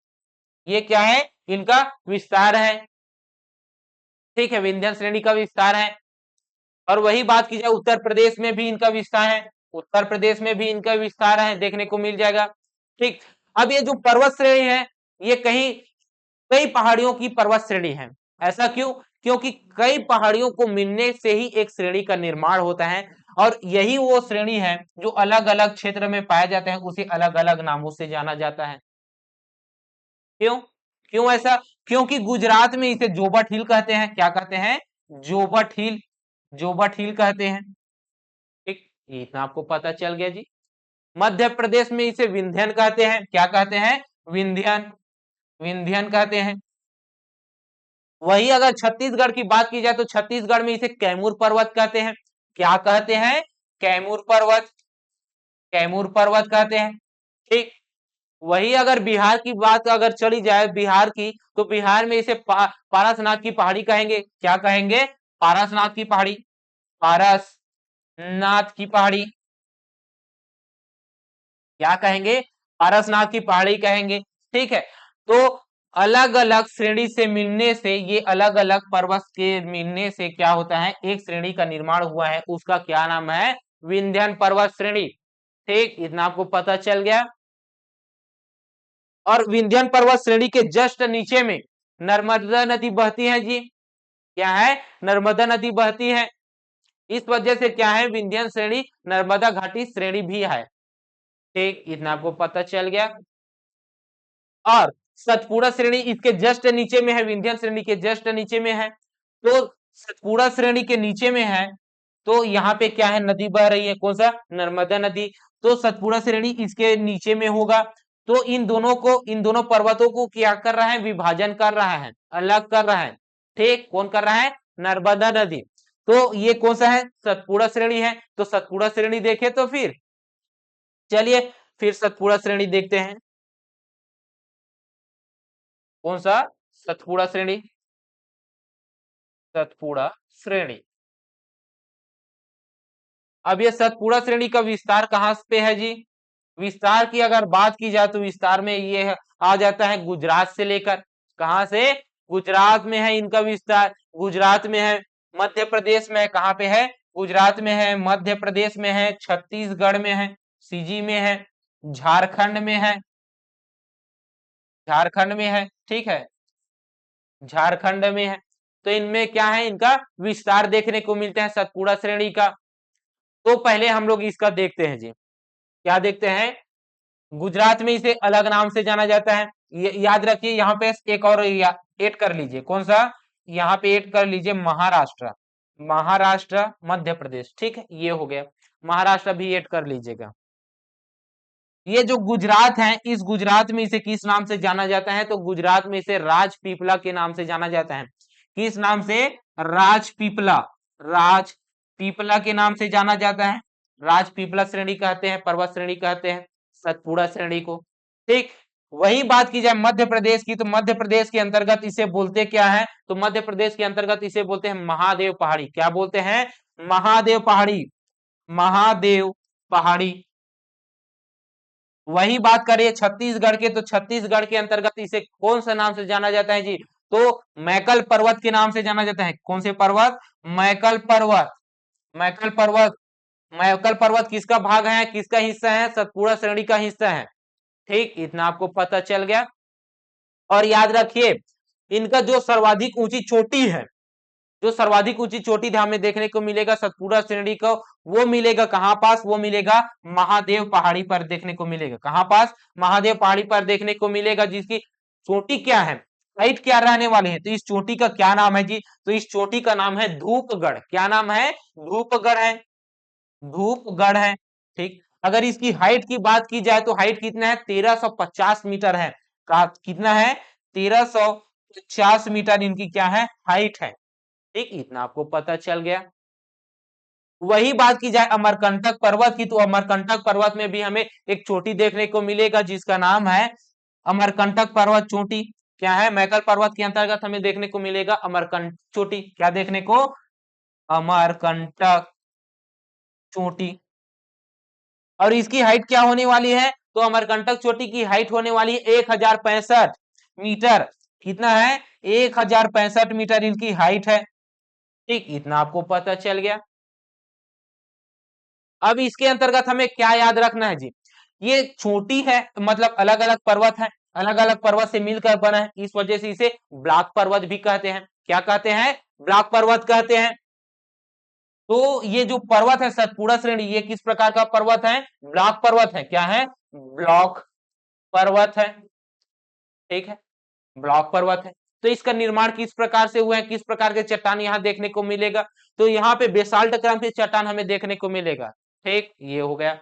A: ये क्या है, इनका विस्तार है। ठीक है, विंध्यन श्रेणी का विस्तार है। और वही बात की जाए उत्तर प्रदेश में भी इनका विस्तार है, उत्तर प्रदेश में भी इनका विस्तार है, देखने को मिल जाएगा। ठीक, अब ये जो पर्वत श्रेणी है ये कहीं कई पहाड़ियों की पर्वत श्रेणी है। ऐसा क्यों, क्योंकि कई पहाड़ियों को मिलने से ही एक श्रेणी का निर्माण होता है, और यही वो श्रेणी है जो अलग अलग क्षेत्र में पाए जाते हैं, उसे अलग अलग नामों से जाना जाता है। क्यों, क्यों ऐसा, क्योंकि गुजरात में इसे जोबट हिल कहते हैं। क्या कहते हैं, जोबट हिल, जोबट हिल कहते हैं। ठीक, इतना आपको पता चल गया जी। मध्य प्रदेश में इसे विंध्यन कहते हैं। क्या कहते हैं, विंध्यन, विंध्यन कहते हैं। वही अगर छत्तीसगढ़ की बात की जाए तो छत्तीसगढ़ में इसे कैमूर पर्वत कहते हैं। क्या कहते हैं, कैमूर पर्वत, कैमूर पर्वत कहते हैं। ठीक, वही अगर बिहार की बात अगर चली जाए, बिहार की, तो बिहार में इसे पारसनाथ की पहाड़ी कहेंगे। क्या कहेंगे, पारसनाथ की पहाड़ी, पारसनाथ की पहाड़ी। क्या कहेंगे, पारसनाथ की पहाड़ी कहेंगे। ठीक है, तो अलग अलग श्रेणी से मिलने से, ये अलग अलग पर्वत के मिलने से क्या होता है, एक श्रेणी का निर्माण हुआ है, उसका क्या नाम है, विंध्यन पर्वत श्रेणी। ठीक, इतना आपको पता चल गया। और विंध्यन पर्वत श्रेणी के जस्ट नीचे में नर्मदा नदी बहती है जी। क्या है, नर्मदा नदी बहती है। इस वजह से क्या है, विंध्यन श्रेणी नर्मदा घाटी श्रेणी भी है। ठीक, इतना आपको पता चल गया। और सतपुड़ा श्रेणी इसके जस्ट नीचे में है, विंध्यन श्रेणी के जस्ट नीचे में है। तो सतपुड़ा श्रेणी के नीचे में है, तो यहाँ पे क्या है, नदी बह रही है, कौन सा, नर्मदा नदी। तो सतपुड़ा श्रेणी इसके नीचे में होगा। तो इन दोनों पर्वतों को क्या कर रहा है, विभाजन कर रहा है, अलग कर रहा है। ठीक, कौन कर रहा है, नर्मदा नदी। तो ये कौन सा है, सतपुड़ा श्रेणी है। तो सतपुड़ा श्रेणी देखे तो फिर चलिए फिर सतपुड़ा श्रेणी देखते हैं। कौन सा, सतपुड़ा श्रेणी, सतपुड़ा श्रेणी। अब ये सतपुड़ा श्रेणी का विस्तार कहां पे है जी, विस्तार की अगर बात की जाए तो विस्तार में ये आ जाता है गुजरात से लेकर, कहां से, गुजरात में है इनका विस्तार, गुजरात में है, मध्य प्रदेश में है, कहां पे है, गुजरात में है, मध्य प्रदेश में है, छत्तीसगढ़ में है, सीजी में है, झारखंड में है, झारखंड में है, ठीक है, झारखंड में है। तो इनमें क्या है, इनका विस्तार देखने को मिलता है सतपुड़ा श्रेणी का। तो पहले हम लोग इसका देखते हैं जी, क्या देखते हैं, गुजरात में इसे अलग नाम से जाना जाता है। याद रखिए, यहाँ पे एक और ऐड कर लीजिए, कौन सा, यहाँ पे ऐड कर लीजिए महाराष्ट्र, महाराष्ट्र, मध्य प्रदेश, ठीक है, ये हो गया, महाराष्ट्र भी ऐड कर लीजिएगा। ये जो गुजरात है, इस गुजरात में इसे किस नाम से जाना जाता है, तो गुजरात में इसे राजपीपला के नाम से जाना जाता है। किस नाम से, राजपीपला, राजपीपला के नाम से जाना जाता है। राजपीपला श्रेणी कहते हैं, पर्वत श्रेणी कहते हैं सतपुड़ा श्रेणी को। ठीक, वही बात की जाए मध्य प्रदेश की, तो मध्य प्रदेश के अंतर्गत इसे बोलते क्या है, तो मध्य प्रदेश के अंतर्गत इसे बोलते हैं महादेव पहाड़ी। क्या बोलते हैं, महादेव पहाड़ी, महादेव पहाड़ी। वही बात करिए छत्तीसगढ़ के, तो छत्तीसगढ़ के अंतर्गत इसे कौन सा नाम से जाना जाता है जी, तो मैकल पर्वत के नाम से जाना जाता है। कौन से पर्वत, मैकल पर्वत, मैकल पर्वत। मैकल पर्वत किसका भाग है, किसका हिस्सा है, सतपुड़ा श्रेणी का हिस्सा है। ठीक, इतना आपको पता चल गया। और याद रखिए, इनका जो सर्वाधिक ऊंची चोटी है, जो सर्वाधिक ऊंची चोटी हमें देखने को मिलेगा सतपुड़ा श्रेणी को, वो मिलेगा कहां पास, वो मिलेगा महादेव पहाड़ी पर देखने को मिलेगा। कहां पास, महादेव पहाड़ी पर देखने को मिलेगा, जिसकी चोटी क्या है, हाइट क्या रहने वाली है, तो इस चोटी का क्या नाम है जी, तो इस चोटी का नाम है धूपगढ़। क्या नाम है, धूपगढ़ है, धूपगढ़ है। ठीक, अगर इसकी हाइट की बात की जाए तो हाइट कितना है, 1350 मीटर है। कितना है, 1350 मीटर इनकी क्या है, हाइट है। ठीक, इतना आपको पता चल गया। वही बात की जाए अमरकंटक पर्वत की, तो अमरकंटक पर्वत में भी हमें एक चोटी देखने को मिलेगा जिसका नाम है अमरकंटक पर्वत चोटी। क्या है, मैकल पर्वत के अंतर्गत हमें देखने को मिलेगा अमरकंटक चोटी। क्या देखने को, अमरकंटक चोटी। और इसकी हाइट क्या होने वाली है, तो अमरकंटक चोटी की हाइट होने वाली है 1065 मीटर। कितना है, 1065 मीटर इनकी हाइट है। ठीक, इतना आपको पता चल गया। अब इसके अंतर्गत हमें क्या याद रखना है जी, ये छोटी है, मतलब अलग अलग पर्वत है, अलग अलग पर्वत से मिलकर बना है, इस वजह से इसे ब्लॉक पर्वत भी कहते हैं। क्या कहते हैं, ब्लॉक पर्वत कहते हैं। तो ये जो पर्वत है सतपुड़ा श्रेणी, ये किस प्रकार का पर्वत है, ब्लॉक पर्वत है। क्या है, ब्लॉक पर्वत है। ठीक है, ब्लॉक पर्वत है। तो इसका निर्माण किस प्रकार से हुआ है, किस प्रकार के चट्टान यहाँ देखने को मिलेगा, तो यहाँ पे बेसाल्ट क्रम के चट्टान हमें देखने को मिलेगा। ठीक, ये हो गया।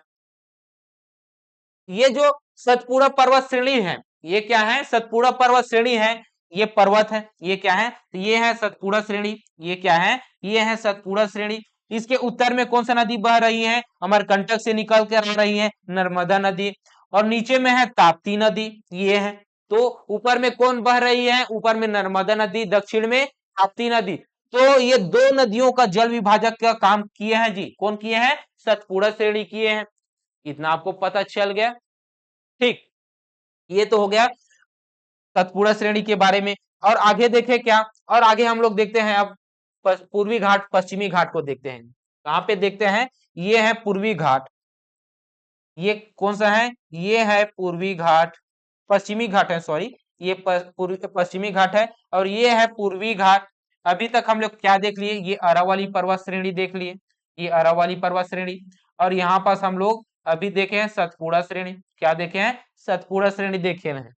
A: ये जो सतपुड़ा पर्वत श्रेणी है, ये क्या है, सतपुड़ा पर्वत श्रेणी है, ये पर्वत है, ये क्या है, तो ये है सतपुड़ा श्रेणी। ये क्या है, ये है सतपुड़ा श्रेणी। इसके उत्तर में कौन सा नदी बह रही है, अमरकंटक से निकल कर आ रही है नर्मदा नदी। और नीचे में है ताप्ती नदी, ये है। तो ऊपर में कौन बह रही है, ऊपर में नर्मदा नदी, दक्षिण में ताप्ती नदी। तो ये दो नदियों का जल विभाजक का काम किए हैं जी, कौन किए हैं, सतपुड़ा श्रेणी किए हैं। इतना आपको पता चल गया। ठीक, ये तो हो गया सतपुड़ा श्रेणी के बारे में। और आगे देखें क्या, और आगे हम लोग देखते हैं अब पूर्वी घाट पश्चिमी घाट को देखते हैं। कहां पे देखते हैं, ये है पूर्वी घाट, ये कौन सा है, ये है पूर्वी घाट, पश्चिमी घाट है, सॉरी, ये पश्चिमी घाट है, और ये है पूर्वी घाट। अभी तक हम लोग क्या देख लिए, ये अरावली पर्वत श्रेणी देख लिए, ये अरावली पर्वत श्रेणी। और यहाँ पास हम लोग अभी देखे हैं सतपुड़ा श्रेणी। क्या देखे हैं, सतपुड़ा श्रेणी देखे हैं।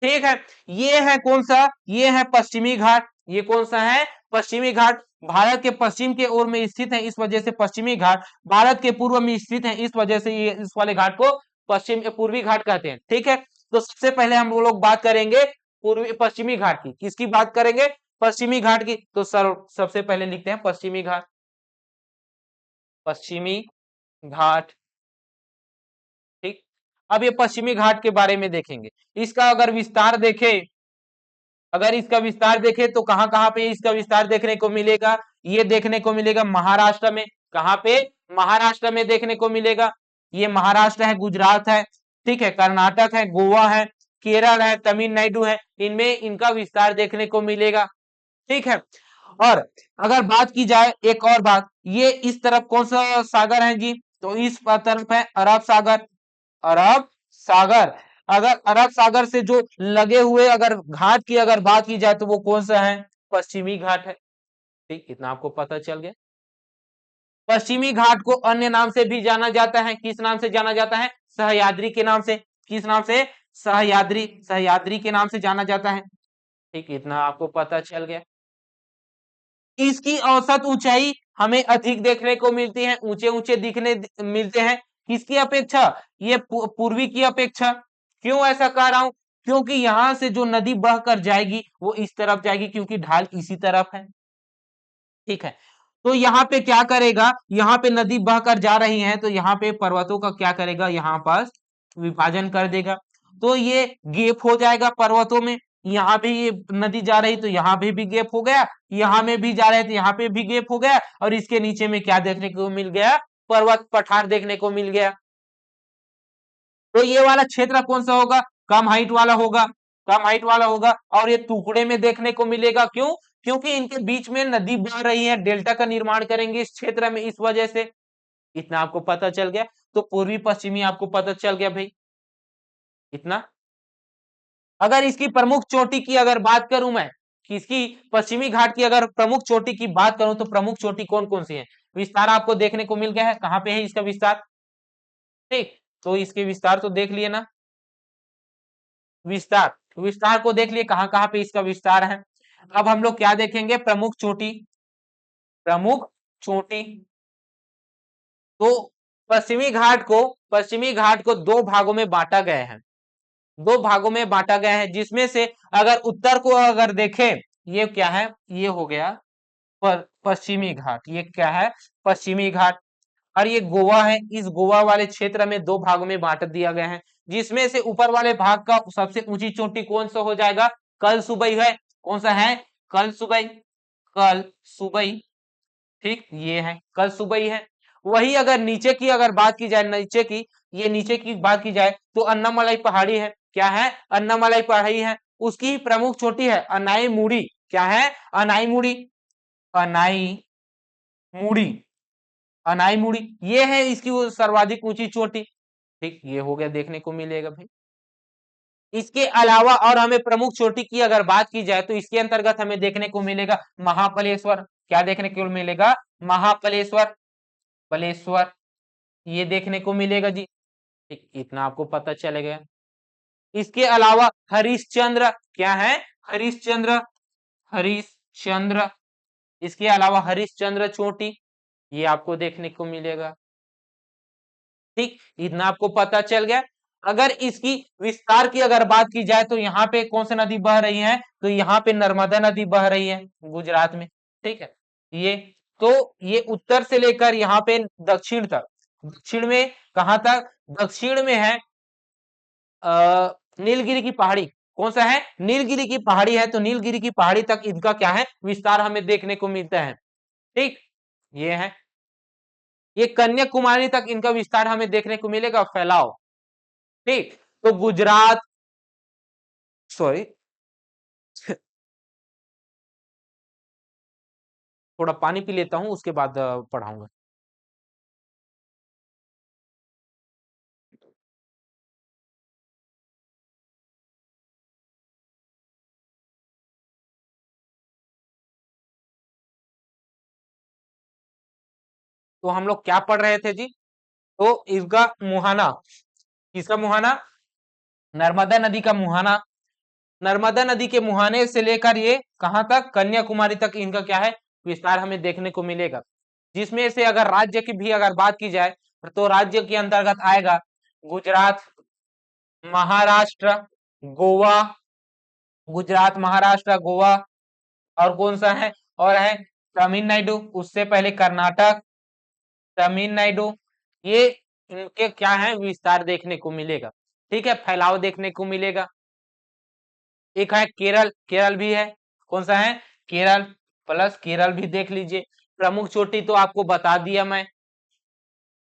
A: ठीक है। ये है कौन सा, ये है पश्चिमी घाट। ये कौन सा है, पश्चिमी घाट। भारत के पश्चिम के ओर में स्थित है, इस वजह से पश्चिमी घाट। भारत के पूर्व में स्थित है, इस वजह से ये इस वाले घाट को पश्चिम पूर्वी घाट कहते हैं। ठीक है, तो सबसे पहले हम लोग बात करेंगे पूर्वी पश्चिमी घाट की। किसकी बात करेंगे, पश्चिमी घाट की। तो सर सबसे पहले लिखते हैं पश्चिमी घाट, पश्चिमी घाट। ठीक, अब ये पश्चिमी घाट के बारे में देखेंगे। इसका अगर विस्तार देखें, अगर इसका विस्तार देखें तो कहां कहां पे इसका विस्तार देखने को मिलेगा, ये देखने को मिलेगा महाराष्ट्र में। कहां पे, महाराष्ट्र में देखने को मिलेगा। ये महाराष्ट्र है, गुजरात है, ठीक है, कर्नाटक है, गोवा है, केरल है, तमिलनाडु है, इनमें इनका विस्तार देखने को मिलेगा। ठीक है, और अगर बात की जाए एक और बात, ये इस तरफ कौन सा सागर है जी, तो इस तरफ है अरब सागर। अरब सागर, अगर अरब सागर से जो लगे हुए अगर घाट की अगर बात की जाए तो वो कौन सा है, पश्चिमी घाट है। ठीक, इतना आपको पता चल गया। पश्चिमी घाट को अन्य नाम से भी जाना जाता है, किस नाम से जाना जाता है, सहयाद्री के नाम से। किस नाम से, सहयाद्री, सहयाद्री के नाम से जाना जाता है। ठीक, इतना आपको पता चल गया। इसकी औसत ऊंचाई हमें अधिक देखने को मिलती है, ऊंचे ऊंचे दिखने मिलते हैं। किसकी अपेक्षा, ये पूर्वी की अपेक्षा। क्यों ऐसा कह रहा हूं, क्योंकि यहां से जो नदी बहकर जाएगी वो इस तरफ जाएगी, क्योंकि ढाल इसी तरफ है। ठीक है, तो यहाँ पे क्या करेगा, यहाँ पे नदी बहकर जा रही है तो यहाँ पे पर्वतों का क्या करेगा, यहाँ पर विभाजन कर देगा। तो ये गैप हो जाएगा पर्वतों में। यहाँ भी ये नदी जा रही तो यहाँ भी गैप हो गया, यहाँ में भी जा रहे तो यहाँ पे भी गैप हो गया, और इसके नीचे में क्या देखने को मिल गया, पर्वत पठार देखने को मिल गया। तो ये वाला क्षेत्र कौन सा होगा, कम हाइट वाला होगा, कम हाइट वाला होगा। और ये टुकड़े में देखने को मिलेगा, क्यों, क्योंकि इनके बीच में नदी बह रही है, डेल्टा का निर्माण करेंगे इस क्षेत्र में, इस वजह से। इतना आपको पता चल गया। तो पूर्वी पश्चिमी आपको पता चल गया भाई, इतना। अगर इसकी प्रमुख चोटी की अगर बात करूं मैं, कि इसकी पश्चिमी घाट की अगर प्रमुख चोटी की बात करूं तो प्रमुख चोटी कौन कौन सी है, विस्तार आपको देखने को मिल गया है, कहां पे है इसका विस्तार। ठीक, तो इसके विस्तार तो देख लिए ना, विस्तार, विस्तार को देख लिए कहां कहां पे इसका विस्तार है। अब हम लोग क्या देखेंगे, प्रमुख चोटी, प्रमुख चोटी। तो पश्चिमी घाट को दो भागों में बांटा गया है, दो भागों में बांटा गया है, जिसमें से अगर उत्तर को अगर देखें, ये क्या है, ये हो गया पश्चिमी घाट। ये क्या है, पश्चिमी घाट। और ये गोवा है, इस गोवा वाले क्षेत्र में दो भागों में बांट दिया गया है, जिसमें से ऊपर वाले भाग का सबसे ऊंची चोटी कौन सा हो जाएगा, कल सुबई है। कौन सा है, कल सुबई, कल सुबई। ठीक, ये है कल सुबई है। वही अगर नीचे की अगर बात की जाए, नीचे की, ये नीचे की बात की जाए तो अन्नामलाई पहाड़ी है। क्या है, अन्नामलाई पहाड़ी है। उसकी प्रमुख चोटी है अनाई मुड़ी। क्या है, अनाई मुड़ी, अनाई मुड़ी, अनाई मुड़ी, ये है इसकी वो सर्वाधिक ऊंची चोटी। ठीक, ये हो गया, देखने को मिलेगा भाई। इसके अलावा और हमें प्रमुख चोटी की अगर बात की जाए तो इसके अंतर्गत हमें देखने को मिलेगा महाबलेश्वर। क्या देखने को मिलेगा, महाबलेश्वर, बलेश्वर, ये देखने को मिलेगा जी। ठीक, इतना आपको पता चलेगा। इसके अलावा हरिश्चंद्र, क्या है, हरिश्चंद्र, हरिश्चंद्र, इसके अलावा हरिश्चंद्र चोटी, ये आपको देखने को मिलेगा। ठीक, इतना आपको पता चल गया। अगर इसकी विस्तार की अगर बात की जाए तो यहाँ पे कौन सी नदी बह रही है, तो यहाँ पे नर्मदा नदी बह रही है गुजरात में। ठीक है, ये, तो ये उत्तर से लेकर यहाँ पे दक्षिण तक, दक्षिण में कहां तक, दक्षिण में है नीलगिरी की पहाड़ी। कौन सा है, नीलगिरी की पहाड़ी है, तो नीलगिरी की पहाड़ी तक इनका क्या है, विस्तार हमें देखने को मिलता है। ठीक, ये है, ये कन्याकुमारी तक इनका विस्तार हमें देखने को मिलेगा, फैलाव। ठीक, तो गुजरात, सॉरी, थोड़ा पानी पी लेता हूं, उसके बाद पढ़ाऊंगा। तो हम लोग क्या पढ़ रहे थे जी, तो इसका मुहाना, किसका मुहाना, नर्मदा नदी का मुहाना। नर्मदा नदी के मुहाने से लेकर ये कहां तक, कन्याकुमारी तक इनका क्या है, विस्तार हमें देखने को मिलेगा। जिसमें से अगर राज्य की भी अगर बात की जाए तो राज्य के अंतर्गत आएगा गुजरात, महाराष्ट्र, गोवा, गुजरात, महाराष्ट्र, गोवा, और कौन सा है, और है तमिलनाडु, उससे पहले कर्नाटक, तमिलनाडु। ये इनके क्या है, विस्तार देखने को मिलेगा। ठीक है, फैलाव देखने को मिलेगा। एक है केरल, केरल भी है, कौन सा है, केरल, प्लस केरल भी देख लीजिए। प्रमुख चोटी तो आपको बता दिया मैं।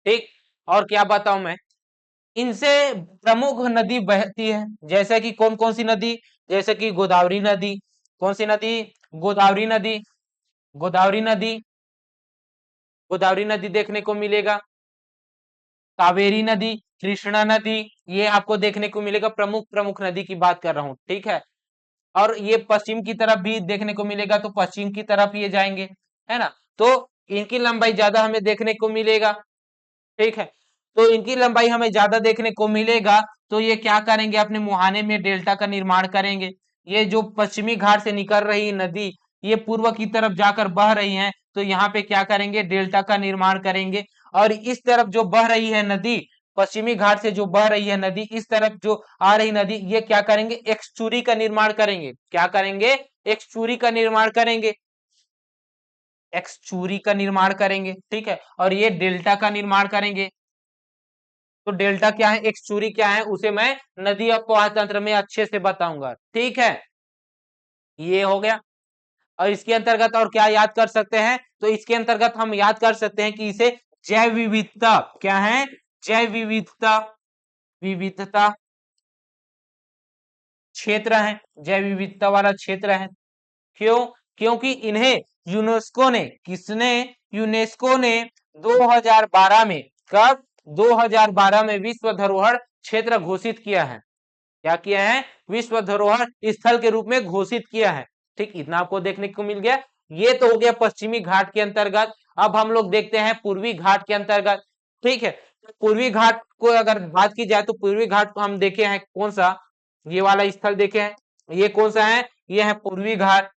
A: ठीक, और क्या बताऊं मैं, इनसे प्रमुख नदी बहती है, जैसे कि कौन कौन सी नदी, जैसे कि गोदावरी नदी, कौन सी नदी, गोदावरी नदी, गोदावरी नदी, गोदावरी नदी देखने को मिलेगा, कावेरी नदी, कृष्णा नदी, ये आपको देखने को मिलेगा। प्रमुख प्रमुख नदी की बात कर रहा हूं, ठीक है। और ये पश्चिम की तरफ भी देखने को मिलेगा, तो पश्चिम की तरफ ये जाएंगे, है ना, तो इनकी लंबाई ज्यादा हमें देखने को मिलेगा। ठीक है, तो इनकी लंबाई हमें ज्यादा देखने को मिलेगा, तो ये क्या करेंगे, अपने मुहाने में डेल्टा का निर्माण करेंगे। ये जो पश्चिमी घाट से निकल रही नदी, ये पूर्व की तरफ जाकर बह रही है, तो यहाँ पे क्या करेंगे, डेल्टा का निर्माण करेंगे। और इस तरफ जो बह रही है नदी, पश्चिमी घाट से जो बह रही है नदी, इस तरफ जो आ रही नदी, ये क्या करेंगे, एक्सचुरी का निर्माण करेंगे। क्या करेंगे, एक्सचुरी का निर्माण करेंगे, एक्सचुरी का निर्माण करेंगे। ठीक है, और ये डेल्टा का निर्माण करेंगे। तो डेल्टा क्या है, एक्सचुरी क्या है, उसे मैं नदी अपवाह तंत्र में अच्छे से बताऊंगा। ठीक है, ये हो गया। और इसके अंतर्गत और क्या याद कर सकते हैं, तो इसके अंतर्गत हम याद कर सकते हैं कि इसे जैव विविधता, क्या है, जैव विविधता, विविधता क्षेत्र है, जैव विविधता वाला क्षेत्र है। क्यों, क्योंकि इन्हें यूनेस्को ने, किसने, यूनेस्को ने 2012 में, कब, 2012 में विश्व धरोहर क्षेत्र घोषित किया है। क्या किया है, विश्व धरोहर स्थल के रूप में घोषित किया है। ठीक, इतना आपको देखने को मिल गया। ये तो हो गया पश्चिमी घाट के अंतर्गत। अब हम लोग देखते हैं पूर्वी घाट के अंतर्गत। ठीक है, पूर्वी घाट को अगर बात की जाए तो पूर्वी घाट को हम देखे हैं, कौन सा, ये वाला स्थल देखे हैं, ये कौन सा है, ये है पूर्वी घाट।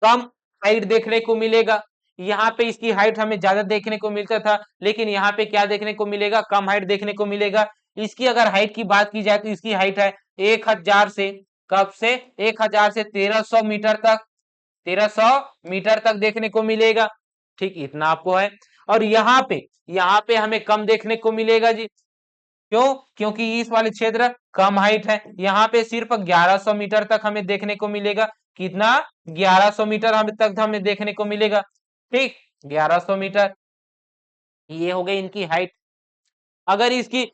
A: कम हाइट देखने को मिलेगा, यहाँ पे इसकी हाइट हमें ज्यादा देखने को मिलता था, लेकिन यहाँ पे क्या देखने को मिलेगा, कम हाइट देखने को मिलेगा। इसकी अगर हाइट की बात की जाए तो इसकी हाइट है 1000 से, कब से, 1000 से 1300 मीटर तक, 1300 मीटर तक देखने को मिलेगा। ठीक, इतना आपको है। और यहाँ पे हमें कम देखने को मिलेगा जी। क्यों, क्योंकि इस वाले क्षेत्र कम हाइट है, यहाँ पे सिर्फ 1100 मीटर तक हमें देखने को मिलेगा। कितना, 1100 मीटर हमें तक हमें देखने को मिलेगा। ठीक, 1100 मीटर, ये हो गई इनकी हाइट। अगर इसकी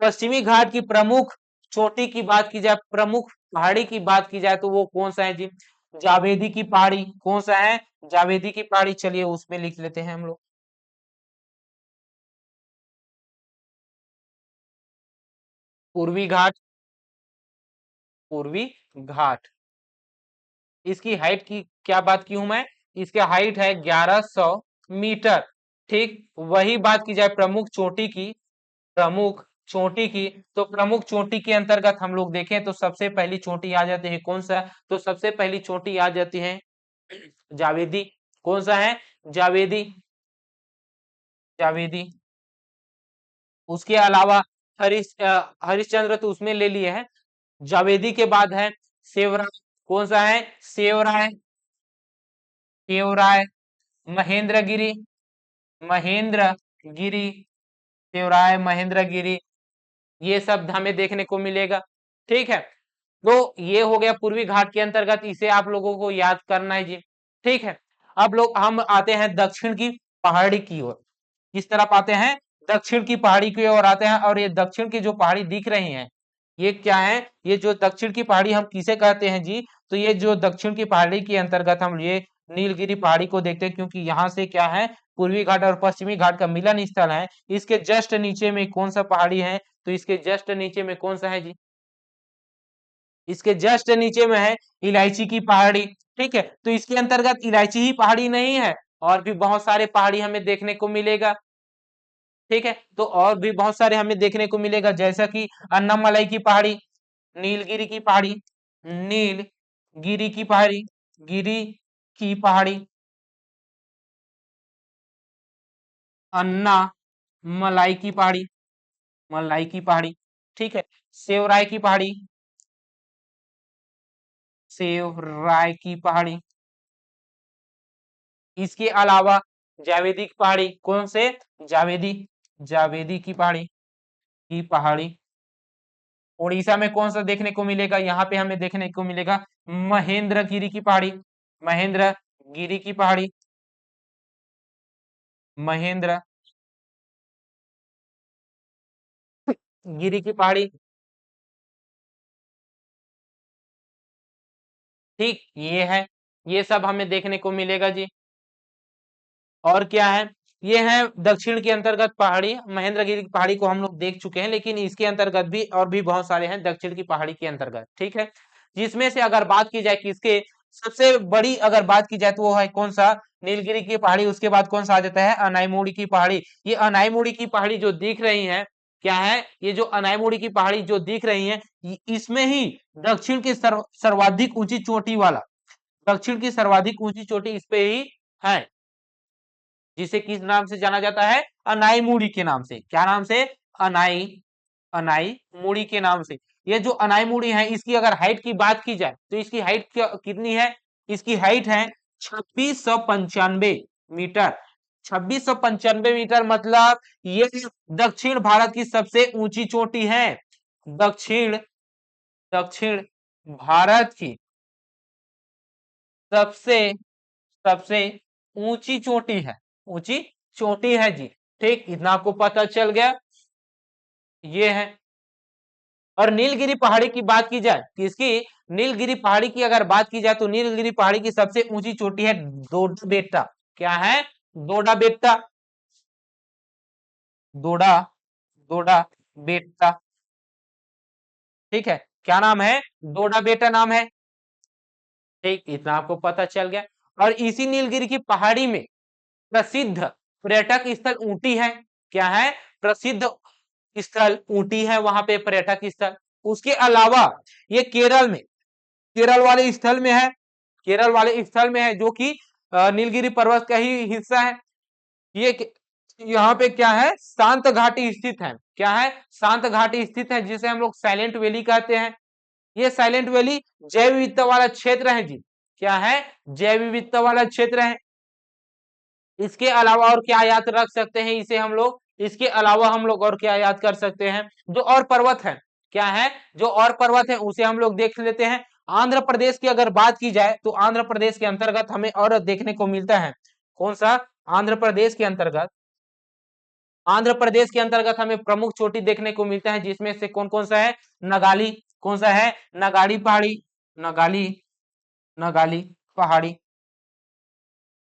A: पश्चिमी घाट की प्रमुख चोटी की बात की जाए, प्रमुख पहाड़ी की बात की जाए, तो वो कौन सा है जी, जावेदी की पहाड़ी। कौन सा है, जावेदी की पहाड़ी। चलिए उसमें लिख लेते हैं हम लोग, पूर्वी घाट, पूर्वी घाट। इसकी हाइट की क्या बात की हूं मैं, इसकी हाइट है 1100 मीटर। ठीक, वही बात की जाए प्रमुख चोटी की, प्रमुख चोटी की, तो प्रमुख चोटी के अंतर्गत हम लोग देखें तो सबसे पहली चोटी आ जाती है, कौन सा, तो सबसे पहली चोटी आ जाती है जावेदी। कौन सा है, जावेदी, जावेदी। उसके अलावा हरिश्चंद्र तो उसमें ले लिए हैं। जावेदी के बाद है सेवराय। कौन सा है, सेवराय, सेवराय, महेंद्रगिरी, महेंद्रगिरी, शिवराय, महेंद्रगिरी, ये शब्द हमें देखने को मिलेगा। ठीक है, तो ये हो गया पूर्वी घाट के अंतर्गत, इसे आप लोगों को याद करना है जी। ठीक है, अब लोग हम आते हैं दक्षिण की पहाड़ी की ओर। किस तरफ आते हैं, दक्षिण की पहाड़ी की ओर आते हैं। और ये दक्षिण की जो पहाड़ी दिख रही हैं, ये क्या है, ये जो दक्षिण की पहाड़ी हम किसे कहते हैं जी, तो ये जो दक्षिण की पहाड़ी के अंतर्गत हम ये नीलगिरी पहाड़ी को देखते हैं, क्योंकि यहाँ से क्या है, पूर्वी घाट और पश्चिमी घाट का मिलन स्थल है। इसके जस्ट नीचे में कौन सा पहाड़ी है, तो इसके जस्ट नीचे में कौन सा है जी, इसके जस्ट नीचे में है इलायची की पहाड़ी। ठीक है, तो इसके अंतर्गत इलायची ही पहाड़ी नहीं है, और भी बहुत सारे पहाड़ी हमें देखने को मिलेगा। ठीक है, तो और भी बहुत सारे हमें देखने को मिलेगा, जैसा कि अन्नामलाई की पहाड़ी, नीलगिरी की पहाड़ी, नीलगिरी की पहाड़ी, गिरी की पहाड़ी, अन्ना मलाई की पहाड़ी, मलाई की पहाड़ी, ठीक है। सेवराय की पहाड़ी, सेवराय की पहाड़ी, इसके अलावा जावेदी की पहाड़ी, कौन से, जावेदी, जावेदी की पहाड़ी, की पहाड़ी। उड़ीसा में कौन सा देखने को मिलेगा, यहाँ पे हमें देखने को मिलेगा महेंद्रगिरी की पहाड़ी, महेंद्रगिरी की पहाड़ी, महेंद्र गिरी की पहाड़ी, ठीक, ये है, ये सब हमें देखने को मिलेगा जी। और क्या है, ये है दक्षिण के अंतर्गत पहाड़ी, महेंद्रगिरी की पहाड़ी को हम लोग देख चुके हैं, लेकिन इसके अंतर्गत भी और भी बहुत सारे हैं दक्षिण की पहाड़ी के अंतर्गत, ठीक है। जिसमें से अगर बात की जाए कि इसके सबसे बड़ी अगर बात की जाए तो वो है कौन सा, नीलगिरी की पहाड़ी। उसके बाद कौन सा आ जाता है, अनाईमुड़ी की पहाड़ी। ये अनाईमुड़ी की पहाड़ी जो दिख रही है, क्या है, ये जो अनाईमुड़ी की पहाड़ी जो दिख रही है, इसमें ही दक्षिण की सर्वाधिक ऊंची चोटी वाला, दक्षिण की सर्वाधिक ऊंची चोटी इस पे ही है, जिसे किस नाम से जाना जाता है, अनाई मूड़ी के नाम से। क्या नाम से, अनाई, अनाई मूड़ी के नाम से। ये जो अनाई मूड़ी है, इसकी अगर हाइट की बात की जाए तो इसकी हाइट कितनी है, इसकी हाइट है 2695 मीटर। 2695 मीटर मतलब ये दक्षिण भारत की सबसे ऊंची चोटी है, दक्षिण, दक्षिण भारत की सबसे, सबसे ऊंची चोटी है, ऊंची चोटी है जी, ठीक, इतना आपको पता चल गया, ये है। और नीलगिरी पहाड़ी की बात की जाए, किसकी, नीलगिरी पहाड़ी की अगर बात की जाए तो नीलगिरी पहाड़ी की सबसे ऊंची चोटी है दोडा बेट्टा। क्या है, दोडा बेट्टा, दोडा, दोडा बेट्टा, ठीक है। क्या नाम है, दोडा बेटा नाम है, ठीक, इतना आपको पता चल गया। और इसी नीलगिरी की पहाड़ी में प्रसिद्ध पर्यटक स्थल ऊटी है। क्या है, प्रसिद्ध स्थल ऊटी है, वहां पे पर्यटक स्थल। उसके अलावा ये केरल में, केरल वाले स्थल में है, केरल वाले स्थल में है, जो कि नीलगिरी पर्वत का ही हिस्सा है। ये यहाँ पे क्या है, शांत घाटी स्थित है। क्या है, शांत घाटी स्थित है, जिसे हम लोग साइलेंट वैली कहते हैं। ये साइलेंट वैली जैव विविधता वाला क्षेत्र है जी। क्या है, जैव विविधता वाला क्षेत्र है। इसके अलावा और क्या याद रख सकते हैं इसे हम लोग, इसके अलावा हम लोग और क्या याद कर सकते हैं, जो और पर्वत है, क्या है, जो और पर्वत है उसे हम लोग देख लेते हैं। आंध्र प्रदेश की अगर बात की जाए तो आंध्र प्रदेश के अंतर्गत हमें और देखने को मिलता है, कौन सा, आंध्र प्रदेश के अंतर्गत, आंध्र प्रदेश के अंतर्गत हमें प्रमुख चोटी देखने को मिलता है, जिसमें से कौन कौन सा है, नगाली, कौन सा है, नगाड़ी पहाड़ी, नगाली, नगाली पहाड़ी,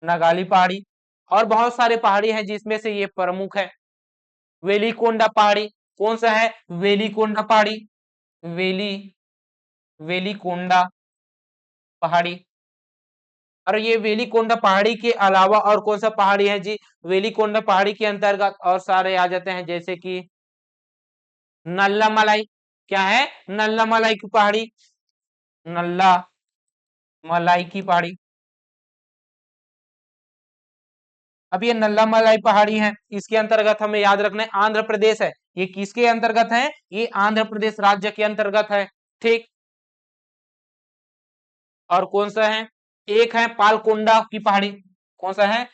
A: नगाली पहाड़ी। और बहुत सारे पहाड़ी हैं जिसमें से ये प्रमुख है। वेलीकोंडा पहाड़ी, कौन सा है, वेलीकोंडा पहाड़ी, वेली, वेलीकोंडा पहाड़ी। और ये वेलीकोंडा पहाड़ी के अलावा और कौन सा पहाड़ी है जी, वेलीकोंडा पहाड़ी के अंतर्गत और सारे आ जाते हैं, जैसे कि नल्ला मलाई। क्या है, नल्ला मलाई की पहाड़ी, नल्ला मलाई की पहाड़ी। अब ये नल्ला मलाई पहाड़ी है, इसके अंतर्गत हमें याद रखना है आंध्र प्रदेश है। ये किसके अंतर्गत है, ये आंध्र प्रदेश राज्य के अंतर्गत है, ठीक। और कौन सा है, एक है पालकोंडा की पहाड़ी, कौन सा है,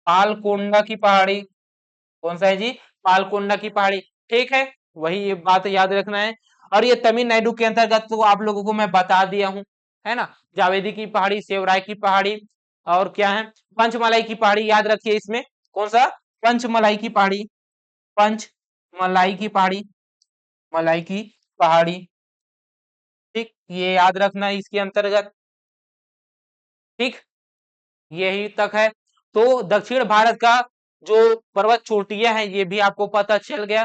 A: पालकोंडा की पहाड़ी, कौन सा है जी, पालकोंडा की पहाड़ी, ठीक है। वही ये बात याद रखना है। और ये तमिलनाडु के अंतर्गत तो आप लोगों को मैं बता दिया हूं, है ना, जावेदी की पहाड़ी, सेवराय की पहाड़ी, और क्या है, पंचमलाई की पहाड़ी याद रखिए इसमें, कौन सा, पंचमलाई की पहाड़ी, पंचमलाई की पहाड़ी, मलाई की पहाड़ी, ठीक, ये याद रखना है इसके अंतर्गत, ठीक, यही तक है। तो दक्षिण भारत का जो पर्वत चोटियां हैं ये भी आपको पता चल गया।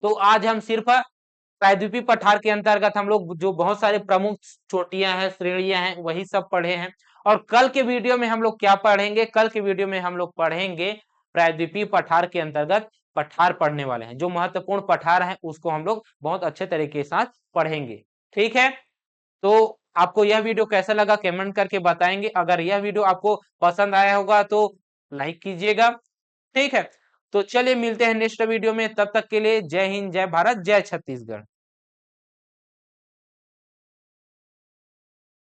A: तो आज हम सिर्फ प्रायद्वीपीय पठार के अंतर्गत हम लोग जो बहुत सारे प्रमुख चोटियां हैं, श्रेणियां हैं, वही सब पढ़े हैं। और कल के वीडियो में हम लोग क्या पढ़ेंगे, कल के वीडियो में हम लोग पढ़ेंगे प्रायद्वीपीय पठार के अंतर्गत पठार पढ़ने वाले हैं, जो महत्वपूर्ण पठार है उसको हम लोग बहुत अच्छे तरीके के साथ पढ़ेंगे, ठीक है। तो आपको यह वीडियो कैसा लगा कमेंट करके बताएंगे। अगर यह वीडियो आपको पसंद आया होगा तो लाइक कीजिएगा। ठीक है, तो चलिए मिलते हैं नेक्स्ट वीडियो में, तब तक के लिए जय हिंद, जय भारत, जय छत्तीसगढ़।